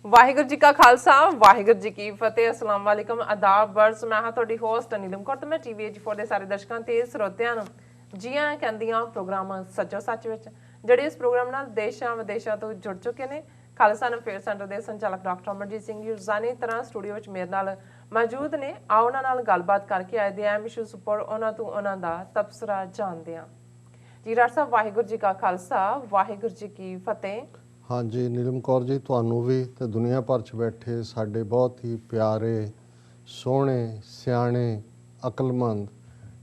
ਵਾਹਿਗੁਰੂ ਜੀ ਕਾ ਖਾਲਸਾ ਵਾਹਿਗੁਰੂ ਜੀ ਕੀ ਫਤਿਹ। ਅਸਲਾਮ ਵਾਲੇਕਮ, ਆਦਾਬ ਵਰਸ। ਮੈਂ ਹਾਂ ਤੁਹਾਡੀ ਹੋਸਟ ਨੀਲਮ ਕੌਰ ਤੇ ਮੈਂ TV84 ਦੇ ਸਾਰੇ ਦਰਸ਼ਕਾਂ ਤੇ ਸਰੋਤਿਆਂ ਨੂੰ ਜੀ ਆਇਆਂ ਕਹਿੰਦੀਆਂ ਪ੍ਰੋਗਰਾਮ ਸੱਚੋ ਸੱਚ ਵਿੱਚ, ਜਿਹੜੇ ਇਸ ਪ੍ਰੋਗਰਾਮ ਨਾਲ ਦੇਸ਼ਾਂ ਵਿਦੇਸ਼ਾਂ ਤੋਂ ਜੁੜ ਚੁੱਕੇ ਨੇ। ਖਾਲਸਾ ਅਫੇਅਰ ਸੈਂਟਰ ਦੇ ਸੰਚਾਲਕ ਡਾਕਟਰ ਅਮਰਜੀਤ ਸਿੰਘ ਜੀ ਰੋਜ਼ਾਨੀ ਤਰ੍ਹਾਂ ਸਟੂਡੀਓ ਵਿੱਚ ਮੇਰੇ ਨਾਲ ਮੌਜੂਦ ਨੇ। ਆਓ ਉਹਨਾਂ ਨਾਲ ਗੱਲਬਾਤ ਕਰਕੇ ਆਏ ਦੇ ਐਮ ਇਸ਼ੂਜ਼ ਉੱਪਰ ਉਹਨਾਂ ਤੋਂ ਉਹਨਾਂ ਦਾ ਤਬਸਰਾ ਜਾਣਦੇ ਹਾਂ। ਜੀ ਡਾਕਟਰ ਸਾਹਿਬ, ਵਾਹਿਗੁਰੂ ਜੀ ਕਾ ਖਾਲਸਾ ਵਾਹਿਗੁਰੂ ਜੀ ਕੀ ਫਤਿਹ। हाँ जी नीलम कौर जी, ਤੁਹਾਨੂੰ ਵੀ ਤੇ ਦੁਨੀਆ ਭਰ 'ਚ ਬੈਠੇ ਸਾਡੇ ਬਹੁਤ ਹੀ ਪਿਆਰੇ, ਸੋਹਣੇ, ਸਿਆਣੇ, ਅਕਲਮੰਦ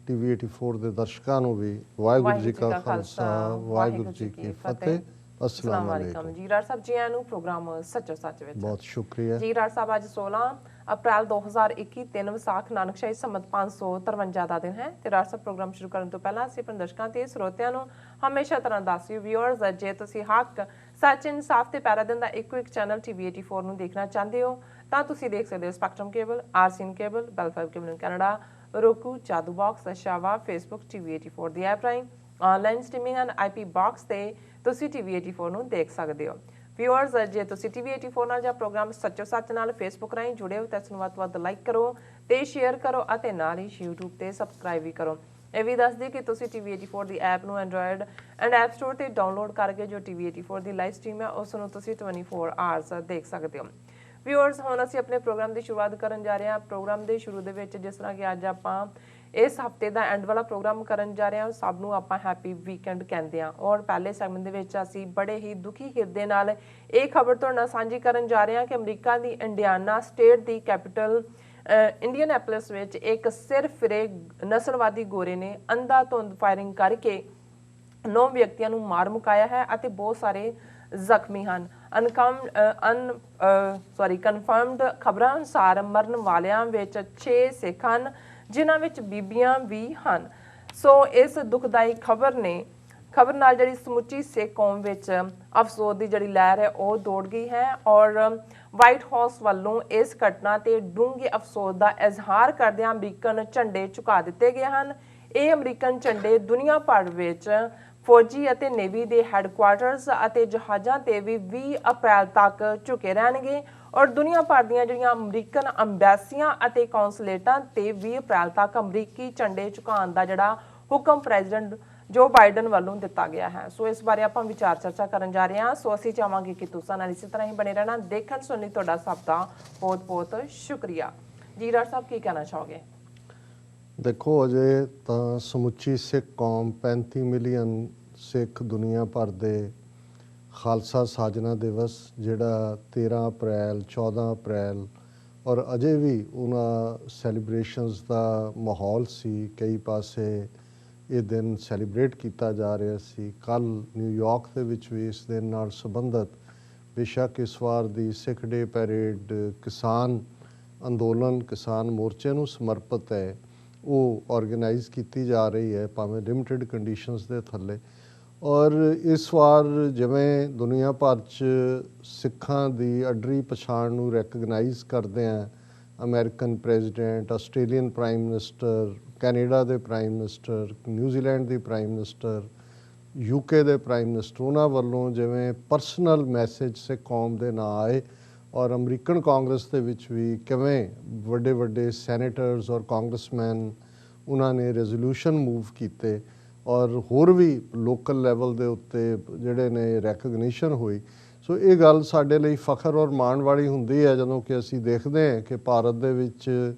TV84 ਦੇ ਦਰਸ਼ਕਾਂ ਨੂੰ ਵੀ ਵਾਹਿਗੁਰੂ ਜੀ ਕਾ ਖਾਲਸਾ ਵਾਹਿਗੁਰੂ ਜੀ ਕੀ ਫਤਿਹ। अस्सलाम वालेकुम जी डॉक्टर साहब, जी आयन ਨੂੰ ਪ੍ਰੋਗਰਾਮ ਸੱਚੋ ਸੱਚ ਵਿੱਚ ਬਹੁਤ ਸ਼ੁਕਰੀਆ ਜੀ। ਡਾਕਟਰ ਸਾਹਿਬ, ਅੱਜ 16 ਅਪ੍ਰੈਲ 2021 3 ਵਿਸਾਖ ਨਾਨਕਸ਼ਾਹੀ ਸੰਮਤ 553 ਦਾ ਦਿਨ ਹੈ ਤੇ ਡਾਕਟਰ ਸਾਹਿਬ, ਪ੍ਰੋਗਰਾਮ ਸ਼ੁਰੂ ਕਰਨ ਤੋਂ ਪਹਿਲਾਂ ਅਸੀਂ ਆਪਣੇ ਦਰਸ਼ਕਾਂ ਤੇ ਸਰੋਤਿਆਂ ਨੂੰ ਹਮੇਸ਼ਾ ਤਰ੍ਹਾਂ ਦੱਸਿਓ ਵਿਊਅਰਸ, ਜੇ ਤੁਸੀਂ ਹੱਕ ਸੱਚ ਇਨਸਾਫ ਤੇ ਪੈਰਾ ਦਿਨ ਦਾ ਇੱਕੋ ਇੱਕ ਚੈਨਲ TV84 ਨੂੰ ਦੇਖਣਾ ਚਾਹੁੰਦੇ ਹੋ ਤਾਂ ਤੁਸੀਂ ਦੇਖ ਸਕਦੇ ਹੋ ਸਪੈਕਟਰਮ ਕੇਬਲ, ਆਰਸੀਨ ਕੇਬਲ, ਬੈਲ5 cable in Canada, roku, Jadoo box, ਸ਼ਾਵਾ, ਫੇਸਬੁੱਕ, TV84 ਦੀ ਐਪ ਰਾਹੀਂ online streaming and IP box ਤੇ ਤੁਸੀਂ TV84 ਨੂੰ ਦੇਖ ਸਕਦੇ ਹੋ। ਵਿਊਅਰਸ, ਜੇ ਤੁਸੀਂ TV84 ਨਾਲ ਜਾਂ ਪ੍ਰੋਗਰਾਮ ਸੱਚੋ ਸੱਚ ਨਾਲ ਫੇਸਬੁੱਕ ਰਾਹੀਂ ਜੁੜੇ ਹੋ ਤਾਂ ਇਸ ਨੂੰ ਵੱਧ ਤੋਂ ਵੱਧ ਲਾਈਕ ਕਰੋ ਤੇ ਸ਼ੇਅਰ ਕਰੋ ਅਤੇ ਨਾਲ ਹੀ YouTube ਤੇ ਸਬਸਕ੍ਰਾਈਬ ਵੀ ਕਰੋ। ਇਹ ਵੀ ਦੱਸ ਦਿਓ ਕਿ ਤੁਸੀਂ TV84 ਦੀ ਐਪ ਨੂੰ ਐਂਡਰੋਇਡ ਐਂਡ ਐਪ ਸਟੋਰ ਤੇ ਡਾਊਨਲੋਡ ਕਰਕੇ ਜੋ TV84 ਦੀ ਲਾਈਵ ਸਟ੍ਰੀਮ ਹੈ ਉਸ ਨੂੰ ਤੁਸੀਂ 24 ਆਵਰਸ ਦੇਖ ਸਕਦੇ ਹੋ। ਵਿਊਅਰਸ, ਹੁਣ ਅਸੀਂ ਆਪਣੇ ਪ੍ਰੋਗਰਾਮ ਦੀ ਸ਼ੁਰੂਆਤ ਕਰਨ ਜਾ ਰਹੇ ਹਾਂ। ਪ੍ਰੋਗਰਾਮ ਦੇ ਸ਼ੁਰੂ ਦੇ ਵਿੱਚ ਜਿਸ ਤਰ੍ਹਾਂ ਕਿ ਅੱਜ ਆਪਾਂ ਇਸ ਹਫਤੇ ਦਾ ਐਂਡ ਵਾਲਾ ਪ੍ਰੋਗਰਾਮ ਕਰਨ ਜਾ ਰਹੇ ਹਾਂ, ਸਭ ਨੂੰ ਆਪਾਂ ਹੈਪੀ ਵੀਕਐਂਡ ਕਹਿੰਦੇ ਹਾਂ। ਔਰ ਪਹਿਲੇ ਸੈਗਮੈਂਟ ਦੇ ਵਿੱਚ ਅਸੀਂ ਬੜੇ ਹੀ ਦੁਖੀ ਹਿਰਦੇ ਨਾਲ ਇਹ ਖਬਰ ਤੁਹਾਡੇ ਨਾਲ ਸਾਂਝੀ ਕਰਨ ਜਾ ਰਹੇ ਹਾਂ ਕਿ ਅਮਰੀਕਾ ਦੀ ਇੰਡੀਆਨਾ ਸਟੇਟ ਦੀ ਕੈਪੀਟਲ ਇੰਡੀਅਨੈਪੋਲਿਸ ਵਿੱਚ ਇੱਕ ਸਿਰ ਫਿਰੇ ਨਸਲਵਾਦੀ ਗੋਰੇ ਨੇ ਅੰਧਾਧੁੰਦ ਫਾਇਰਿੰਗ ਕਰਕੇ 9 ਵਿਅਕਤੀਆਂ ਨੂੰ ਮਾਰ ਮੁਕਾਇਆ ਹੈ ਅਤੇ ਬਹੁਤ ਸਾਰੇ ਜ਼ਖਮੀ ਹਨ। ਕਨਫਰਮਡ ਖਬਰਾਂ ਅਨੁਸਾਰ ਮਰਨ ਵਾਲਿਆਂ ਵਿੱਚ 6 ਸਿੱਖ ਹਨ ਜਿਨ੍ਹਾਂ ਵਿੱਚ ਬੀਬੀਆਂ ਵੀ ਹਨ। ਸੋ ਇਸ ਦੁਖਦਾਈ ਖਬਰ ਨਾਲ ਜਿਹੜੀ ਸਮੁੱਚੀ ਸਿੱਖ ਕੌਮ ਵਿੱਚ ਅਫਸੋਸ ਦੀ ਜਿਹੜੀ ਲਹਿਰ ਹੈ ਉਹ ਦੌੜ ਗਈ ਹੈ ਔਰ ਵਾਈਟ ਹਾਊਸ ਵੱਲੋਂ ਇਸ ਘਟਨਾ ਤੇ ਡੂੰਘੇ ਅਫਸੋਸ ਦਾ ਇਜ਼ਹਾਰ ਕਰਦਿਆਂ ਅਮਰੀਕਨ ਝੰਡੇ ਝੁਕਾ ਦਿੱਤੇ ਗਏ ਹਨ। ਇਹ ਅਮਰੀਕਨ ਝੰਡੇ ਦੁਨੀਆ ਭਰ ਵਿੱਚ ਫੌਜੀ ਅਤੇ ਨੇਵੀ ਦੇ ਹੈੱਡਕੁਆਰਟਰਸ ਅਤੇ ਜਹਾਜ਼ਾਂ ਤੇ ਵੀ 20 ਅਪ੍ਰੈਲ ਤੱਕ ਝੁਕੇ ਰਹਿਣਗੇ ਔਰ ਦੁਨੀਆ ਭਰ ਦੀਆਂ ਜਿਹੜੀਆਂ ਅਮਰੀਕਨ ਅੰਬੈਸੀਆਂ ਅਤੇ ਕੌਂਸੂਲੇਟਾਂ ਤੇ 20 ਅਪ੍ਰੈਲ ਤੱਕ ਅਮਰੀਕੀ ਝੰਡੇ ਝੁਕਾਉਣ ਦਾ ਜਿਹੜਾ ਹੁਕਮ ਪ੍ਰੈਜ਼ੀਡੈਂਟ ਜੋ ਬਾਈਡਨ ਵੱਲੋਂ ਦਿੱਤਾ ਗਿਆ ਹੈ। ਸੋ ਇਸ ਬਾਰੇ ਆਪਾਂ ਵਿਚਾਰ ਚਰਚਾ ਕਰਨ ਜਾ ਰਹੇ ਹਾਂ। ਸੋ ਅਸੀਂ ਚਾਹਾਂਗੇ ਕਿ ਤੁਸੀਂ ਨਾਲ ਇਸੇ ਤਰ੍ਹਾਂ ਹੀ ਬਣੇ ਰਹਿਣਾ। ਦੇਖਣ ਸੁਣਨ ਲਈ ਤੁਹਾਡਾ ਸਭ ਦਾ ਬਹੁਤ ਬਹੁਤ ਸ਼ੁਕਰੀਆ। ਜੀ ਡਾਕਟਰ ਸਾਹਿਬ, ਕੀ ਕਹਿਣਾ ਚਾਹੋਗੇ? ਦੇਖੋ, ਅਜੇ ਤਾਂ ਸਮੁੱਚੀ ਸਿੱਖ ਕੌਮ 35 ਮਿਲੀਅਨ ਸਿੱਖ ਦੁਨੀਆ ਭਰ ਦੇ ਖਾਲਸਾ ਸਾਜਨਾ ਦਿਵਸ ਜਿਹੜਾ 13 ਅਪ੍ਰੈਲ 14 ਅਪ੍ਰੈਲ ਔਰ ਅਜੇ ਵੀ ਉਹਨਾਂ ਸੈਲੀਬ੍ਰੇਸ਼ਨਸ ਦਾ ਮਾਹੌਲ ਸੀ। ਕਈ ਪਾਸੇ ਇਹ ਦਿਨ ਸੈਲੀਬ੍ਰੇਟ ਕੀਤਾ ਜਾ ਰਿਹਾ ਸੀ। ਕੱਲ੍ਹ ਨਿਊਯਾਰਕ ਦੇ ਵਿੱਚ ਵੀ ਇਸ ਦਿਨ ਨਾਲ ਸੰਬੰਧਿਤ ਬੇਸ਼ੱਕ ਇਸ ਵਾਰ ਦੀ ਸਿੱਖ ਡੇ ਪੈਰੇਡ ਕਿਸਾਨ ਅੰਦੋਲਨ, ਕਿਸਾਨ ਮੋਰਚੇ ਨੂੰ ਸਮਰਪਿਤ ਹੈ, ਉਹ ਆਰਗੇਨਾਈਜ਼ ਕੀਤੀ ਜਾ ਰਹੀ ਹੈ ਭਾਵੇਂ ਲਿਮਿਟਿਡ ਕੰਡੀਸ਼ਨਸ ਦੇ ਥੱਲੇ। ਔਰ ਇਸ ਵਾਰ ਜਿਵੇਂ ਦੁਨੀਆ ਭਰ 'ਚ ਸਿੱਖਾਂ ਦੀ ਅੱਡਰੀ ਪਛਾਣ ਨੂੰ ਰੈਕਗਨਾਈਜ਼ ਕਰਦੇ ਆ American president, Australian prime minister, Canada ਦੇ ਪ੍ਰਾਈਮ ਮਿਨਿਸਟਰ, ਨਿਊਜ਼ੀਲੈਂਡ ਦੀ ਪ੍ਰਾਈਮ ਮਿਨਿਸਟਰ, UK ਦੇ ਪ੍ਰਾਈਮ ਮਿਨਿਸਟਰ, ਉਹਨਾਂ ਵੱਲੋਂ ਜਿਵੇਂ ਪਰਸਨਲ ਮੈਸੇਜ ਸਿੱਖ ਕੌਮ ਦੇ ਨਾਂ ਆਏ ਔਰ ਅਮਰੀਕਨ ਕਾਂਗਰਸ ਦੇ ਵਿੱਚ ਵੀ ਕਿਵੇਂ ਵੱਡੇ ਵੱਡੇ ਸੈਨੇਟਰਸ ਔਰ ਕਾਂਗਰਸਮੈਨ ਉਹਨਾਂ ਨੇ ਰੈਜ਼ੋਲੂਸ਼ਨ ਮੂਵ ਕੀਤੇ ਔਰ ਹੋਰ ਵੀ ਲੋਕਲ ਲੈਵਲ ਦੇ ਉੱਤੇ ਜਿਹੜੇ ਨੇ ਰੈਕਗਨੀਸ਼ਨ ਹੋਈ। ਸੋ ਇਹ ਗੱਲ ਸਾਡੇ ਲਈ ਫਖਰ ਔਰ ਮਾਣ ਵਾਲੀ ਹੁੰਦੀ ਹੈ ਜਦੋਂ ਕਿ ਅਸੀਂ ਦੇਖਦੇ ਹਾਂ ਕਿ ਭਾਰਤ ਦੇ ਵਿੱਚ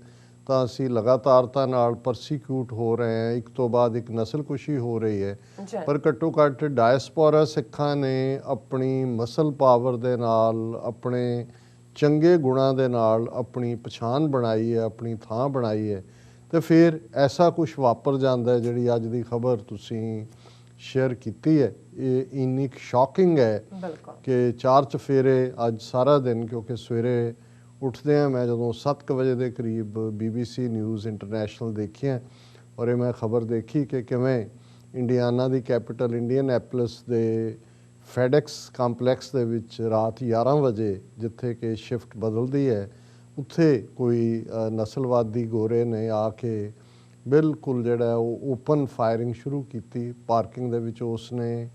ਤਾਂ ਅਸੀਂ ਲਗਾਤਾਰਤਾ ਨਾਲ ਪਰਸੀਕਿਊਟ ਹੋ ਰਹੇ ਹਾਂ, ਇੱਕ ਤੋਂ ਬਾਅਦ ਇੱਕ ਨਸਲਕੁਸ਼ੀ ਹੋ ਰਹੀ ਹੈ, ਪਰ ਘੱਟੋ ਘੱਟ ਡਾਇਸਪੋਰਾ ਸਿੱਖਾਂ ਨੇ ਆਪਣੀ ਮਸਲ ਪਾਵਰ ਦੇ ਨਾਲ, ਆਪਣੇ ਚੰਗੇ ਗੁਣਾਂ ਦੇ ਨਾਲ ਆਪਣੀ ਪਛਾਣ ਬਣਾਈ ਹੈ, ਆਪਣੀ ਥਾਂ ਬਣਾਈ ਹੈ। ਤੇ ਫਿਰ ਐਸਾ ਕੁਝ ਵਾਪਰ ਜਾਂਦਾ ਹੈ ਜਿਹੜੀ ਅੱਜ ਦੀ ਖਬਰ ਤੁਸੀਂ ਸ਼ੇਅਰ ਕੀਤੀ ਹੈ। ਇਹ ਇੰਨੀ ਸ਼ੌਕਿੰਗ ਹੈ ਕਿ 4 ਚੁਫੇਰੇ ਅੱਜ ਸਾਰਾ ਦਿਨ, ਕਿਉਂਕਿ ਸਵੇਰੇ ਉੱਠਦੇ ਹਾਂ ਮੈਂ ਜਦੋਂ 7 ਵਜੇ ਦੇ ਕਰੀਬ BBC ਨਿਊਜ਼ ਇੰਟਰਨੈਸ਼ਨਲ ਦੇਖੀਆਂ ਔਰ ਇਹ ਮੈਂ ਖਬਰ ਦੇਖੀ ਕਿ ਕਿਵੇਂ ਇੰਡੀਆਨਾ ਦੀ ਕੈਪੀਟਲ ਇੰਡੀਅਨੈਪੋਲਿਸ ਦੇ ਫੈਡੈਕਸ ਕੰਪਲੈਕਸ ਦੇ ਵਿੱਚ ਰਾਤ 11 ਵਜੇ ਜਿੱਥੇ ਕਿ ਸ਼ਿਫਟ ਬਦਲਦੀ ਹੈ, ਉੱਥੇ ਕੋਈ ਨਸਲਵਾਦੀ ਗੋਰੇ ਨੇ ਆ ਕੇ ਬਿਲਕੁਲ ਜਿਹੜਾ ਉਹ ਓਪਨ ਫਾਇਰਿੰਗ ਸ਼ੁਰੂ ਕੀਤੀ। ਪਾਰਕਿੰਗ ਦੇ ਵਿੱਚ ਉਸਨੇ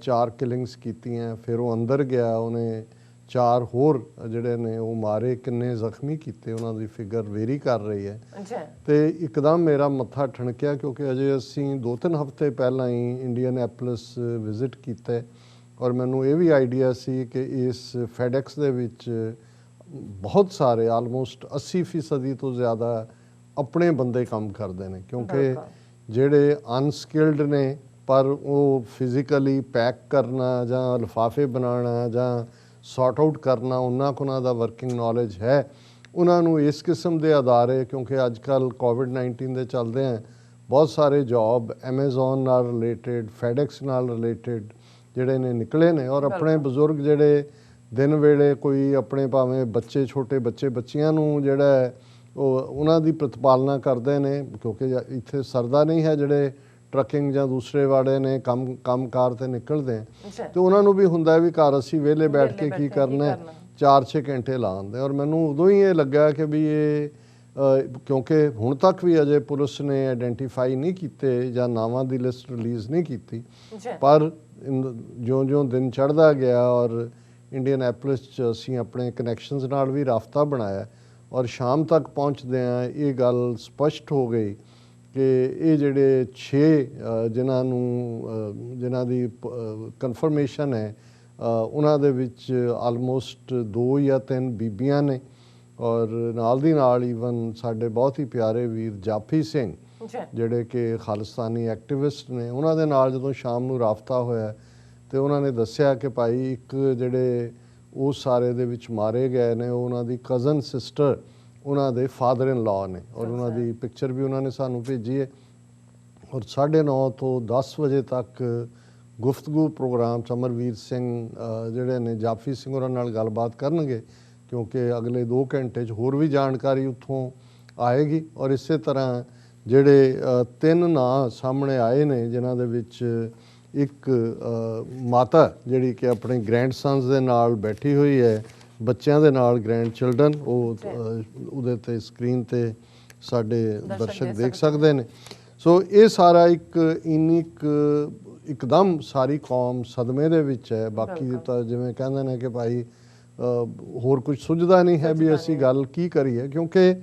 4 ਕਿਲਿੰਗਸ ਕੀਤੀਆਂ। ਫਿਰ ਉਹ ਅੰਦਰ ਗਿਆ, ਉਹਨੇ 4 ਹੋਰ ਜਿਹੜੇ ਨੇ ਉਹ ਮਾਰੇ, ਕਿੰਨੇ ਜ਼ਖਮੀ ਕੀਤੇ ਉਹਨਾਂ ਦੀ ਫਿਗਰ ਵੇਰੀ ਕਰ ਰਹੀ ਹੈ। ਤੇ ਇੱਕਦਮ ਮੇਰਾ ਮੱਥਾ ਠਣਕਿਆ ਕਿਉਂਕਿ ਅਜੇ ਅਸੀਂ 2-3 ਹਫ਼ਤੇ ਪਹਿਲਾਂ ਹੀ ਇੰਡੀਅਨਐਪਲਿਸ ਵਿਜ਼ਿਟ ਕੀਤਾ ਔਰ ਮੈਨੂੰ ਇਹ ਵੀ ਆਈਡੀਆ ਸੀ ਕਿ ਇਸ ਫੈਡੈਕਸ ਦੇ ਵਿੱਚ ਬਹੁਤ ਸਾਰੇ ਆਲਮੋਸਟ 80% ਤੋਂ ਜ਼ਿਆਦਾ ਆਪਣੇ ਬੰਦੇ ਕੰਮ ਕਰਦੇ ਨੇ, ਕਿਉਂਕਿ ਜਿਹੜੇ ਅਨਸਕਿਲਡ ਨੇ ਪਰ ਉਹ ਫਿਜ਼ੀਕਲੀ ਪੈਕ ਕਰਨਾ ਜਾਂ ਲਿਫਾਫੇ ਬਣਾਉਣਾ ਜਾਂ ਸੌਰਟ ਆਊਟ ਕਰਨਾ ਉਹਨਾਂ ਦਾ ਵਰਕਿੰਗ ਨੌਲੇਜ ਹੈ। ਉਹਨਾਂ ਨੂੰ ਇਸ ਕਿਸਮ ਦੇ ਅਦਾਰੇ, ਕਿਉਂਕਿ ਅੱਜ ਕੱਲ੍ਹ ਕੋਵਿਡ-19 ਦੇ ਚੱਲਦੇ ਆ, ਬਹੁਤ ਸਾਰੇ ਜੌਬ ਐਮਾਜ਼ੋਨ ਨਾਲ ਰਿਲੇਟਡ, ਫੈਡੈਕਸ ਨਾਲ ਰਿਲੇਟਡ ਜਿਹੜੇ ਨੇ ਨਿਕਲੇ ਨੇ ਔਰ ਆਪਣੇ ਬਜ਼ੁਰਗ ਜਿਹੜੇ ਦਿਨ ਵੇਲੇ ਕੋਈ ਆਪਣੇ ਭਾਵੇਂ ਬੱਚੇ, ਛੋਟੇ ਬੱਚੇ ਬੱਚੀਆਂ ਨੂੰ ਜਿਹੜਾ ਉਹ ਉਹਨਾਂ ਦੀ ਪ੍ਰਤਿਪਾਲਨਾ ਕਰਦੇ ਨੇ, ਕਿਉਂਕਿ ਇੱਥੇ ਸਰਦਾ ਨਹੀਂ ਹੈ, ਜਿਹੜੇ ਟਰੱਕਿੰਗ ਜਾਂ ਦੂਸਰੇ ਵਾੜੇ ਨੇ ਕੰਮਕਾਰ ਤੇ ਨਿਕਲਦੇ ਆ ਤੇ ਉਹਨਾਂ ਨੂੰ ਵੀ ਹੁੰਦਾ ਵੀ ਘਰ ਅਸੀਂ ਵਿਹਲੇ ਬੈਠ ਕੇ ਕੀ ਕਰਨਾ, 4-6 ਘੰਟੇ ਲਾਉਂਦੇ। ਔਰ ਮੈਨੂੰ ਉਦੋਂ ਹੀ ਇਹ ਲੱਗਾ ਕਿ ਵੀ ਇਹ ਕਿਉਂਕਿ ਹੁਣ ਤੱਕ ਵੀ ਅਜੇ ਪੁਲਿਸ ਨੇ ਆਇਡੈਂਟੀਫਾਈ ਨਹੀਂ ਕੀਤੇ ਜਾਂ ਨਾਵਾਂ ਦੀ ਲਿਸਟ ਰਿਲੀਜ਼ ਨਹੀਂ ਕੀਤੀ, ਪਰ ਜਿਉਂ-ਜਿਉਂ ਦਿਨ ਚੜ੍ਹਦਾ ਗਿਆ ਔਰ ਇੰਡੀਅਨਐਪਲਿਸ 'ਚ ਅਸੀਂ ਆਪਣੇ ਕਨੈਕਸ਼ਨਸ ਨਾਲ ਵੀ ਰਾਬਤਾ ਬਣਾਇਆ ਔਰ ਸ਼ਾਮ ਤੱਕ ਪਹੁੰਚਦਿਆਂ ਇਹ ਗੱਲ ਸਪਸ਼ਟ ਹੋ ਗਈ ਕਿ ਇਹ ਜਿਹੜੇ 6 ਜਿਨ੍ਹਾਂ ਦੀ ਕਨਫਰਮੇਸ਼ਨ ਹੈ ਉਹਨਾਂ ਦੇ ਵਿੱਚ ਆਲਮੋਸਟ 2 ਜਾਂ 3 ਬੀਬੀਆਂ ਨੇ ਔਰ ਨਾਲ ਦੀ ਨਾਲ ਈਵਨ ਸਾਡੇ ਬਹੁਤ ਹੀ ਪਿਆਰੇ ਵੀਰ ਜਾਫੀ ਸਿੰਘ ਜਿਹੜੇ ਕਿ ਖਾਲਿਸਤਾਨੀ ਐਕਟਿਵਿਸਟ ਨੇ, ਉਹਨਾਂ ਦੇ ਨਾਲ ਜਦੋਂ ਸ਼ਾਮ ਨੂੰ ਰਾਬਤਾ ਹੋਇਆ ਤੇ ਉਹਨਾਂ ਨੇ ਦੱਸਿਆ ਕਿ ਭਾਈ ਇੱਕ ਜਿਹੜੇ ਉਹ ਸਾਰੇ ਦੇ ਵਿੱਚ ਮਾਰੇ ਗਏ ਨੇ ਉਹਨਾਂ ਦੀ ਕਜ਼ਨ ਸਿਸਟਰ ਉਹਨਾਂ ਦੇ ਫਾਦਰ ਇਨ ਲਾਅ ਨੇ ਔਰ ਉਹਨਾਂ ਦੀ ਪਿਕਚਰ ਵੀ ਉਹਨਾਂ ਨੇ ਸਾਨੂੰ ਭੇਜੀ ਹੈ ਔਰ 9:30 ਤੋਂ 10 ਵਜੇ ਤੱਕ ਗੁਫ਼ਤਗੂ ਪ੍ਰੋਗਰਾਮ 'ਚ ਅਮਰਵੀਰ ਸਿੰਘ ਜਿਹੜੇ ਨੇ ਜਾਫੀ ਸਿੰਘ ਉਹਨਾਂ ਨਾਲ ਗੱਲਬਾਤ ਕਰਨਗੇ ਕਿਉਂਕਿ ਅਗਲੇ 2 ਘੰਟੇ 'ਚ ਹੋਰ ਵੀ ਜਾਣਕਾਰੀ ਉੱਥੋਂ ਆਏਗੀ। ਔਰ ਇਸੇ ਤਰ੍ਹਾਂ ਜਿਹੜੇ 3 ਨਾਂ ਸਾਹਮਣੇ ਆਏ ਨੇ ਜਿਨ੍ਹਾਂ ਦੇ ਵਿੱਚ ਇੱਕ ਮਾਤਾ ਜਿਹੜੀ ਕਿ ਆਪਣੇ ਗ੍ਰੈਂਡਸਨਸ ਦੇ ਨਾਲ ਬੈਠੀ ਹੋਈ ਹੈ, ਬੱਚਿਆਂ ਦੇ ਨਾਲ, ਗ੍ਰੈਂਡ ਚਿਲਡਰਨ, ਉਹ ਉਹਦੇ 'ਤੇ ਸਕਰੀਨ 'ਤੇ ਸਾਡੇ ਦਰਸ਼ਕ ਦੇਖ ਸਕਦੇ ਨੇ। ਸੋ ਇਹ ਸਾਰਾ ਇੱਕਦਮ ਸਾਰੀ ਕੌਮ ਸਦਮੇ ਦੇ ਵਿੱਚ ਹੈ। ਬਾਕੀ ਤਾਂ ਜਿਵੇਂ ਕਹਿੰਦੇ ਨੇ ਕਿ ਭਾਈ ਹੋਰ ਕੁਝ ਸੁਝਦਾ ਨਹੀਂ ਹੈ ਵੀ ਅਸੀਂ ਗੱਲ ਕੀ ਕਰੀਏ, ਕਿਉਂਕਿ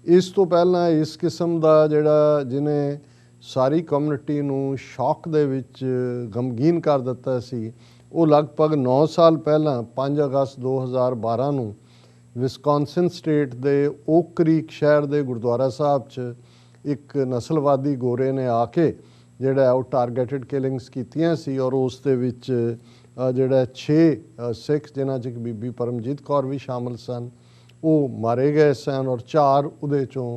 ਇਸ ਤੋਂ ਪਹਿਲਾਂ ਇਸ ਕਿਸਮ ਦਾ ਜਿਹੜਾ ਜਿਹਨੇ ਸਾਰੀ ਕਮਿਊਨਿਟੀ ਨੂੰ ਸ਼ੌਕ ਦੇ ਵਿੱਚ ਗਮਗੀਨ ਕਰ ਦਿੱਤਾ ਸੀ, ਉਹ ਲਗਭਗ 9 ਸਾਲ ਪਹਿਲਾਂ 5 ਅਗਸਤ 2012 ਨੂੰ ਵਿਸਕੌਨਸਿਨ ਸਟੇਟ ਦੇ ਓਕ ਕਰੀਕ ਸ਼ਹਿਰ ਦੇ ਗੁਰਦੁਆਰਾ ਸਾਹਿਬ 'ਚ ਇੱਕ ਨਸਲਵਾਦੀ ਗੋਰੇ ਨੇ ਆ ਕੇ ਜਿਹੜਾ ਉਹ ਟਾਰਗੇਟਡ ਕਿਲਿੰਗਸ ਕੀਤੀਆਂ ਸੀ ਔਰ ਉਸ ਦੇ ਵਿੱਚ ਜਿਹੜਾ 6 ਸਿੱਖ ਜਿਨ੍ਹਾਂ 'ਚ ਇੱਕ ਬੀਬੀ ਪਰਮਜੀਤ ਕੌਰ ਵੀ ਸ਼ਾਮਲ ਸਨ ਉਹ ਮਾਰੇ ਗਏ ਸਨ ਔਰ 4 ਉਹਦੇ 'ਚੋਂ